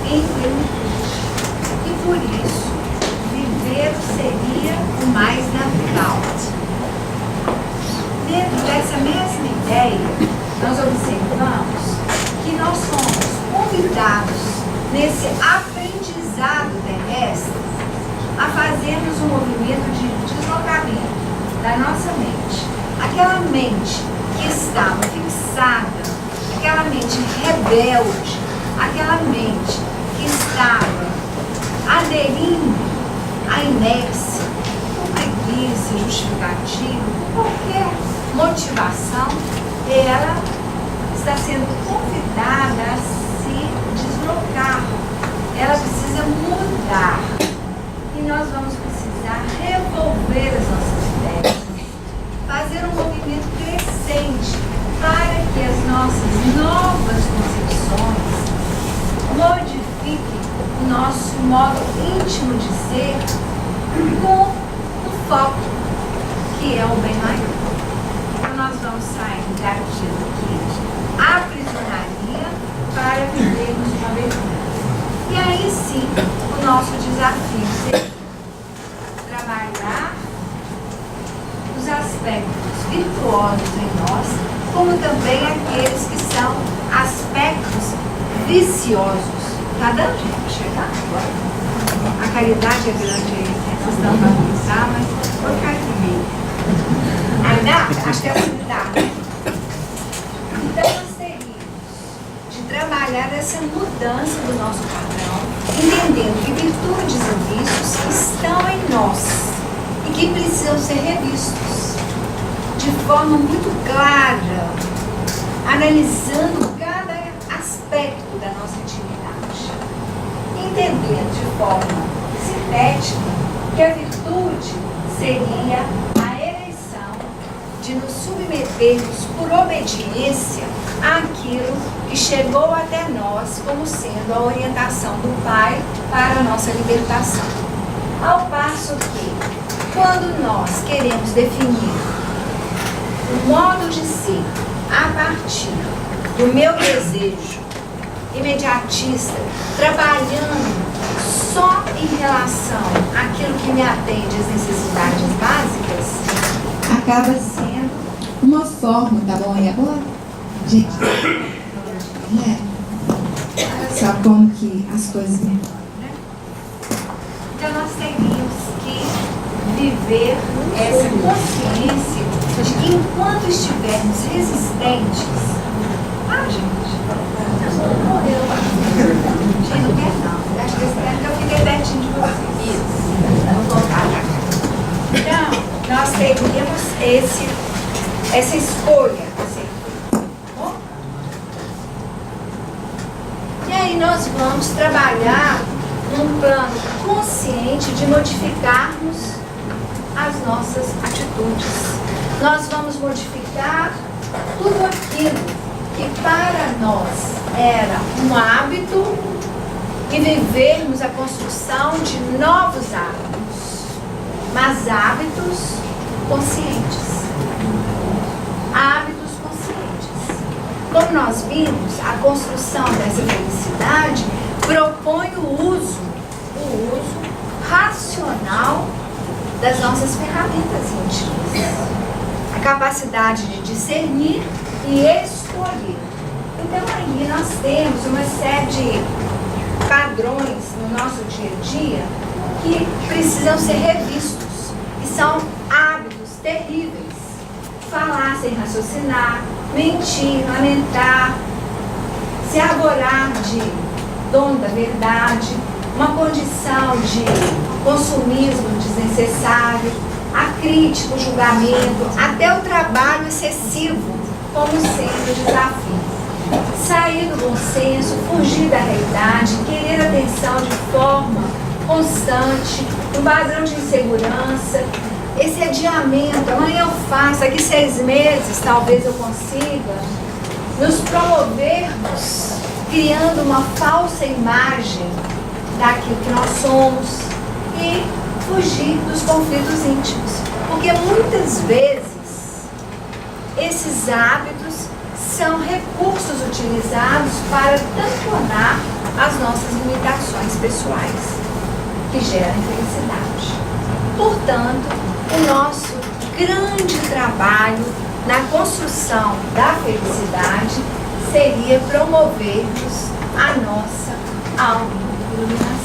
Em plenitude. E por isso, primeiro seria o mais natural. Dentro dessa mesma ideia, nós observamos que nós somos convidados nesse aprendizado terrestre a fazermos um movimento de deslocamento da nossa mente. Aquela mente que estava fixada, aquela mente rebelde, aquela mente que estava aderindo à inércia, por preguiça, justificativa, por qualquer motivação, ela está sendo convidada a se deslocar. Ela precisa mudar. E nós vamos precisar revolver as nossas ideias, fazer um movimento crescente para que as nossas novas concepções modifiquem o nosso modo íntimo de ser com o foco que é o bem maior. Então nós vamos sair daquilo que aprisionaria para vivermos uma verdade. E aí sim, o nosso desafio seria trabalhar os aspectos virtuosos em nós, como também aqueles que são aspectos viciosos. Tá dando, gente, para chegar agora? A caridade é grande aí, né? Vocês estão para pensar, mas vou ficar aqui meio. Aí dá? Acho que é assim dá. Então nós teríamos de trabalhar essa mudança do nosso padrão, entendendo que virtudes e vícios estão em nós e que precisam ser revistos de forma muito clara, analisando cada aspecto da nossa intimidade, entendendo de forma sintética que a virtude seria a eleição de nos submetermos por obediência àquilo que chegou até nós como sendo a orientação do Pai para a nossa libertação. Ao passo que, quando nós queremos definir o modo de ser a partir do meu desejo imediatista, trabalhando só em relação àquilo que me atende às necessidades básicas, acaba sendo uma forma, tá bom? E agora? Gente, só como que as coisas... Então nós teríamos que viver essa consciência de que enquanto estivermos resistentes, gente, morreu. Gente, não quer não. Acho que eu fiquei pertinho de vocês. Isso. Vou voltar pra cá. Então, nós teríamos essa escolha. Bom? E aí nós vamos trabalhar num plano consciente de modificarmos as nossas atitudes. Nós vamos modificar tudo aquilo que para nós era um hábito e vivermos a construção de novos hábitos, mas hábitos conscientes. Hábitos conscientes. Como nós vimos, a construção dessa felicidade propõe o uso racional das nossas ferramentas íntimas. A capacidade de discernir e escolher. Então aí nós temos uma série de padrões no nosso dia a dia que precisam ser revistos. E são hábitos terríveis. Falar sem raciocinar, mentir, lamentar, se arvorar de dono da verdade, uma condição de consumismo desnecessário, a crítica, o julgamento, até o trabalho excessivo como sendo desafio. Sair do bom senso, fugir da realidade, querer atenção de forma constante, um padrão de insegurança, esse adiamento, amanhã eu faço, daqui 6 meses talvez eu consiga, nos promovermos criando uma falsa imagem daquilo que nós somos e fugir dos conflitos íntimos. Porque muitas vezes esses hábitos são recursos utilizados para tamponar as nossas limitações pessoais. que geram felicidade. Portanto, o nosso grande trabalho na construção da felicidade seria promovermos a nossa autoiluminação.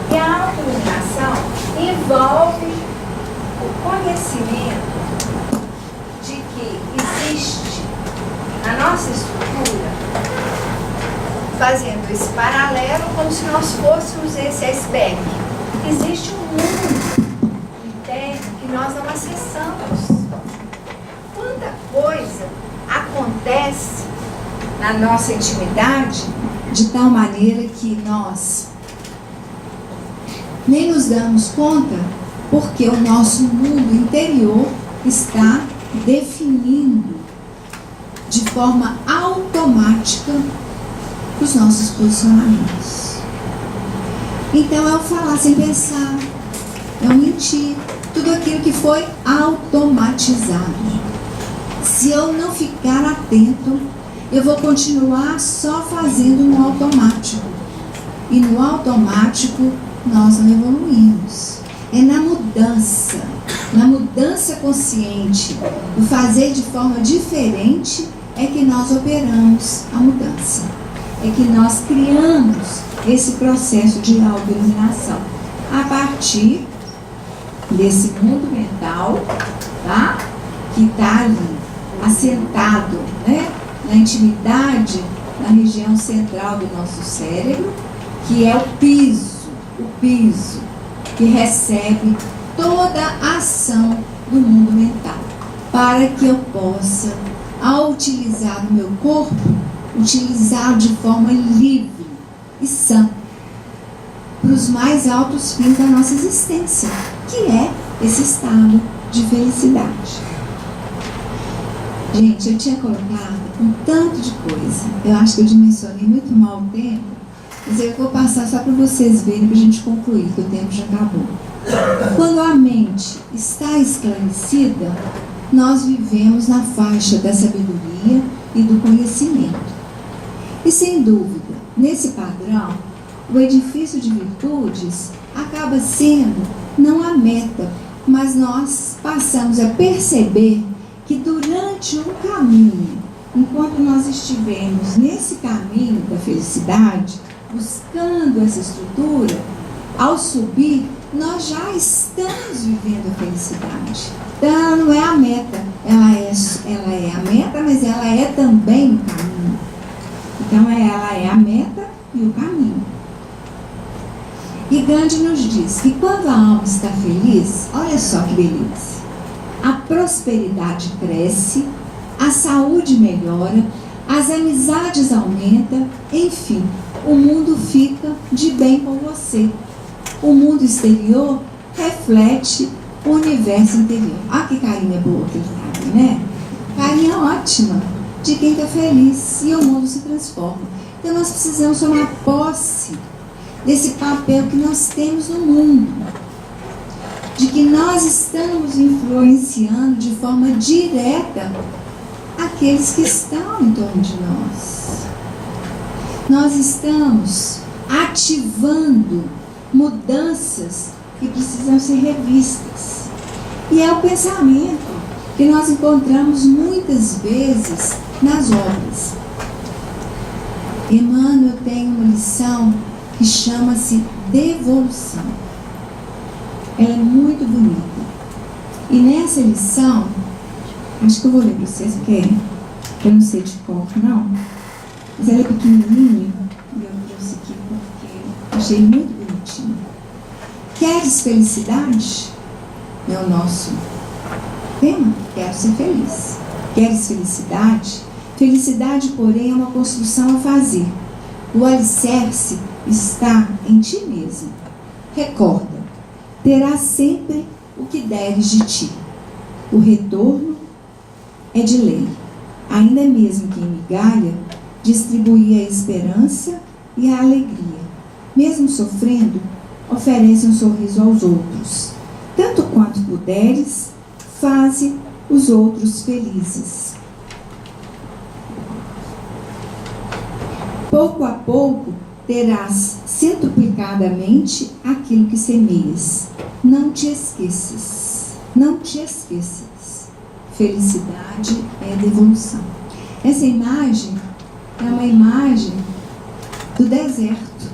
E a autoiluminação envolve o conhecimento de que existe na nossa estrutura, fazendo esse paralelo como se nós fôssemos esse iceberg. Existe um mundo interno que nós não acessamos. Quanta coisa acontece na nossa intimidade de tal maneira que nós nem nos damos conta, porque o nosso mundo interior está definindo de forma automática os nossos posicionamentos. Então é o falar sem pensar, é o mentir, tudo aquilo que foi automatizado. Se eu não ficar atento, eu vou continuar só fazendo no automático. E no automático nós não evoluímos. É na mudança consciente, o fazer de forma diferente, é que nós operamos a mudança. É que nós criamos esse processo de autoiluminação a partir desse mundo mental, tá? Que está ali, assentado, né? Na intimidade, na região central do nosso cérebro, que é o piso que recebe toda a ação do mundo mental, para que eu possa, ao utilizar o meu corpo, utilizá-lo de forma livre e sã, para os mais altos fins da nossa existência, que é esse estado de felicidade. Gente, eu tinha colocado um tanto de coisa, eu acho que eu dimensionei muito mal o tempo, mas eu vou passar só para vocês verem, para a gente concluir, que o tempo já acabou. Quando a mente está esclarecida, nós vivemos na faixa da sabedoria e do conhecimento. E sem dúvida, nesse padrão, o edifício de virtudes acaba sendo não a meta, mas nós passamos a perceber que durante o caminho, enquanto nós estivermos nesse caminho da felicidade, buscando essa estrutura, ao subir, nós já estamos vivendo a felicidade. Então, ela não é a meta, ela é a meta, mas ela é também o caminho. Então, ela é a meta e o caminho. E Gandhi nos diz que quando a alma está feliz, olha só que beleza, a prosperidade cresce, a saúde melhora, as amizades aumentam, enfim, o mundo fica de bem com você. O mundo exterior reflete o universo interior. Olha que carinha boa que ele está ali, né? Carinha ótima de quem está feliz e o mundo se transforma. Então nós precisamos tomar posse desse papel que nós temos no mundo, de que nós estamos influenciando de forma direta aqueles que estão em torno de nós. Nós estamos ativando mudanças que precisam ser revistas. E é o pensamento que nós encontramos muitas vezes nas obras. Emmanuel tem uma lição que chama-se devolução. Ela é muito bonita. E nessa lição, acho que eu vou ler para vocês, querem? Eu não sei de cor, não. Mas ela é pequenininha e eu trouxe aqui porque achei muito bonitinho. Queres felicidade? É o nosso tema. Quero ser feliz. Queres felicidade? Felicidade, porém, é uma construção a fazer. O alicerce está em ti mesmo. Recorda, terás sempre o que deres de ti. O retorno é de lei. Ainda mesmo que em migalha, distribui a esperança e a alegria. Mesmo sofrendo, oferece um sorriso aos outros. Tanto quanto puderes, faze os outros felizes. Pouco a pouco, terás centuplicadamente aquilo que semeias. Não te esqueças. Não te esqueças. Felicidade é devolução. Essa imagem é uma imagem do deserto.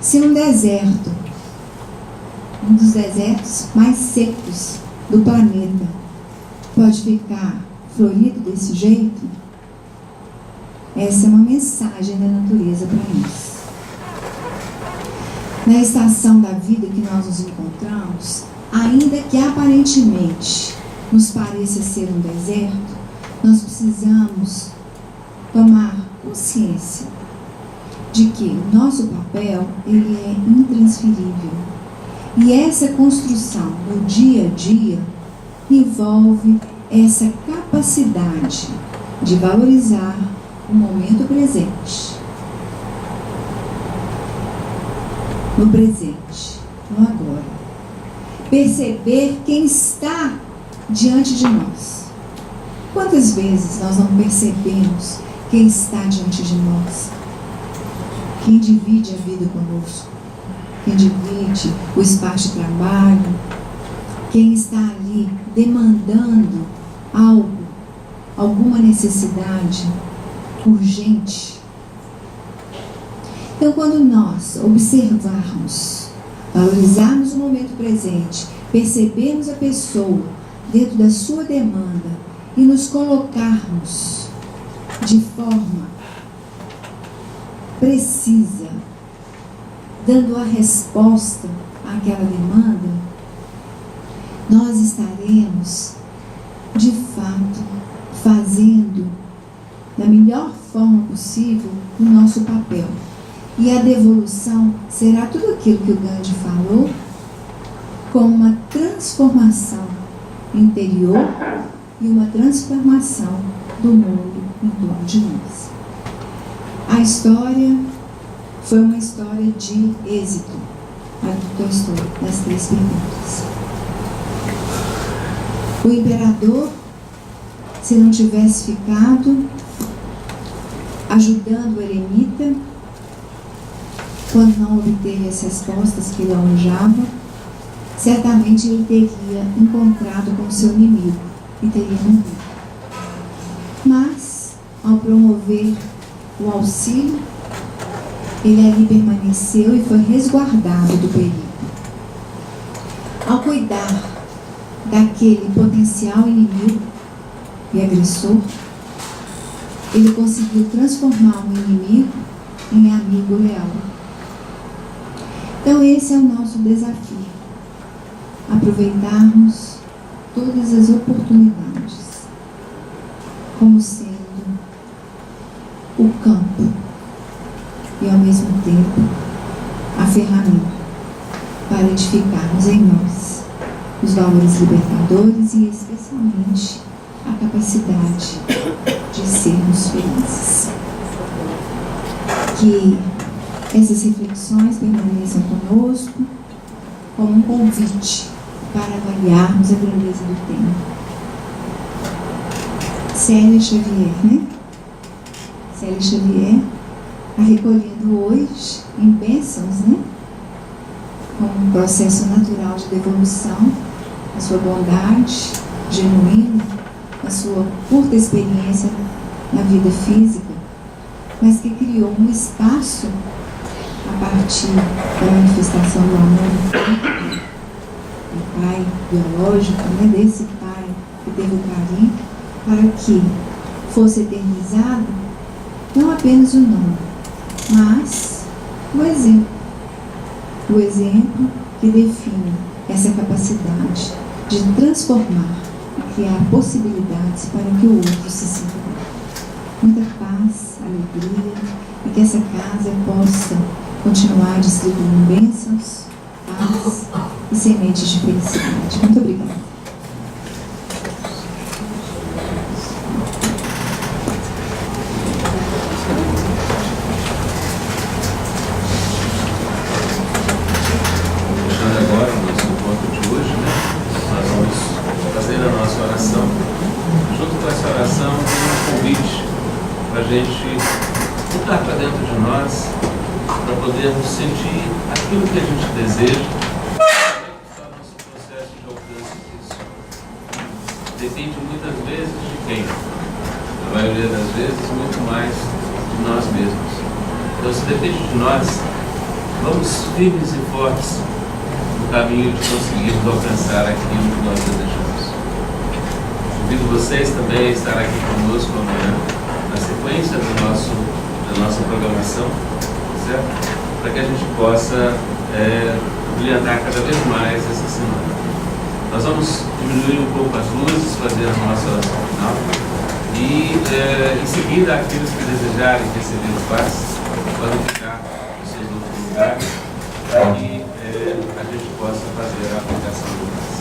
Se um deserto, um dos desertos mais secos do planeta, pode ficar florido desse jeito, essa é uma mensagem da natureza para nós. Na estação da vida que nós nos encontramos, ainda que aparentemente nos pareça ser um deserto, nós precisamos tomar consciência de que o nosso papel ele é intransferível. E essa construção no dia a dia envolve essa capacidade de valorizar o momento presente. No presente, no agora. Perceber quem está diante de nós. Quantas vezes nós não percebemos quem está diante de nós? Quem divide a vida conosco? Quem divide o espaço de trabalho? Quem está ali demandando algo, alguma necessidade urgente? Então, quando nós observarmos, valorizarmos o momento presente, percebermos a pessoa dentro da sua demanda e nos colocarmos de forma precisa, dando a resposta àquela demanda, nós estaremos, de fato, fazendo da melhor forma possível o nosso papel. E a devolução será tudo aquilo que o Gandhi falou, com uma transformação interior e uma transformação do mundo em torno de nós. A história foi uma história de êxito, a Tolstói, das 3 perguntas. O imperador, se não tivesse ficado ajudando o eremita, quando não obteve as respostas que ele almejava, certamente ele teria encontrado com o seu inimigo e teria morrido. Mas, ao promover o auxílio, ele ali permaneceu e foi resguardado do perigo. Ao cuidar daquele potencial inimigo e agressor, ele conseguiu transformar o inimigo em amigo leal. Então esse é o nosso desafio. Aproveitarmos todas as oportunidades como sendo o campo e ao mesmo tempo a ferramenta para edificarmos em nós os valores libertadores e especialmente a capacidade de sermos felizes. Que essas reflexões permaneçam conosco como um convite para avaliarmos a grandeza do tempo. Célia Xavier, né? Célia Xavier está recolhendo hoje em bênçãos, né? Com um processo natural de devolução, a sua bondade genuína, a sua curta experiência na vida física, mas que criou um espaço a partir da manifestação do amor do pai biológico, né, desse pai que teve o carinho, para que fosse eternizado não apenas o nome, mas o exemplo. O exemplo que define essa capacidade de transformar e criar possibilidades para que o outro se sinta bem. Muita paz, alegria, e que essa casa possa continuar distribuindo bênçãos, paz e sementes de felicidade. Muito obrigada. Agora, o nosso encontro de hoje, né? Nós vamos fazer a nossa oração. Junto com essa oração, tem um convite para a gente entrar para dentro de nós para podermos sentir aquilo que a gente deseja. Como é que está o nosso processo de alcance disso? Depende muitas vezes de quem? A maioria das vezes, muito mais de nós mesmos. Então, se depende de nós, vamos firmes e fortes no caminho de conseguirmos alcançar aquilo que nós desejamos. Convido vocês também a estar aqui conosco amanhã, na sequência da nossa programação, certo? Para que a gente possa brilhantar cada vez mais essa semana. Nós vamos diminuir um pouco as luzes, fazer a nossa oração final e em seguida aqueles que desejarem receber o passe podem ficar nos seus outros lugares para que a gente possa fazer a aplicação do passe.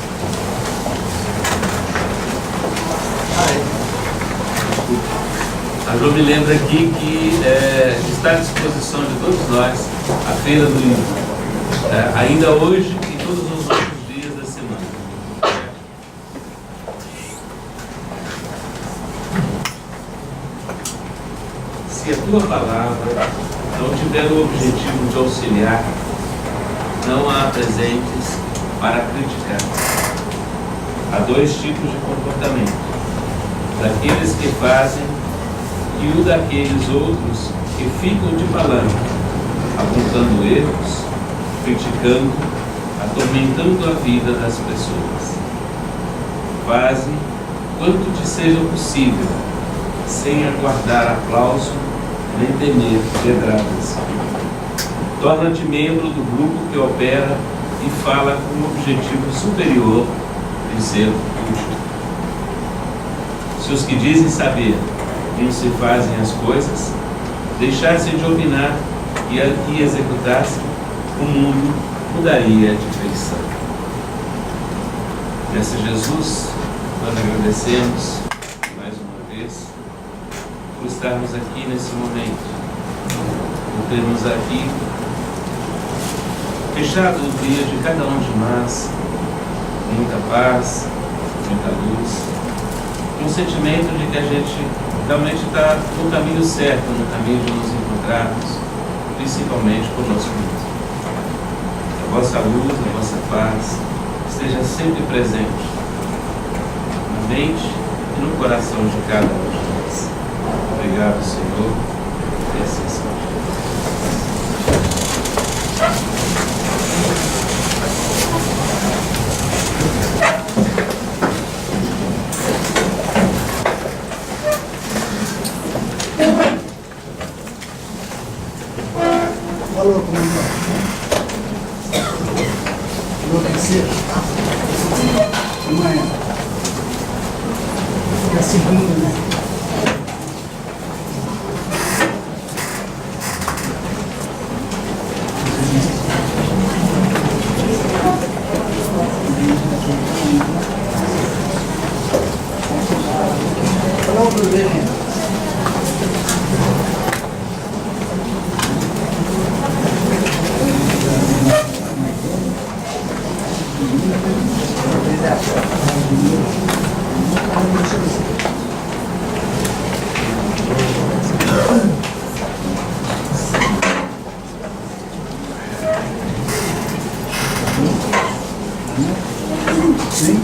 A Jo me lembra aqui que está à disposição de todos nós a Feira do Livro, ainda hoje e todos os outros dias da semana. Se a tua palavra não tiver o objetivo de auxiliar, não a apresentes para criticar. Há dois tipos de comportamento: daqueles que fazem e o daqueles outros que ficam de palanque, apontando erros, criticando, atormentando a vida das pessoas. Faze quanto te seja possível, sem aguardar aplauso nem temer pedradas. Torna-te membro do grupo que opera e fala com o objetivo superior de ser útil. Se os que dizem saber como se fazem as coisas deixassem de opinar e executassem, o mundo mudaria de feição. Mestre Jesus, nós agradecemos mais uma vez por estarmos aqui nesse momento, por termos aqui fechado o dia de cada um de nós, com muita paz, muita luz, com o sentimento de que a gente realmente está no caminho certo, no caminho de nos encontrarmos, principalmente conosco mesmo. A vossa luz, a vossa paz esteja sempre presente na mente e no coração de cada um de nós. Obrigado, Senhor, e assim seja. Falou, comandante. Falou que ser. Amanhã. É a segunda, né? Falou o problema. Sim.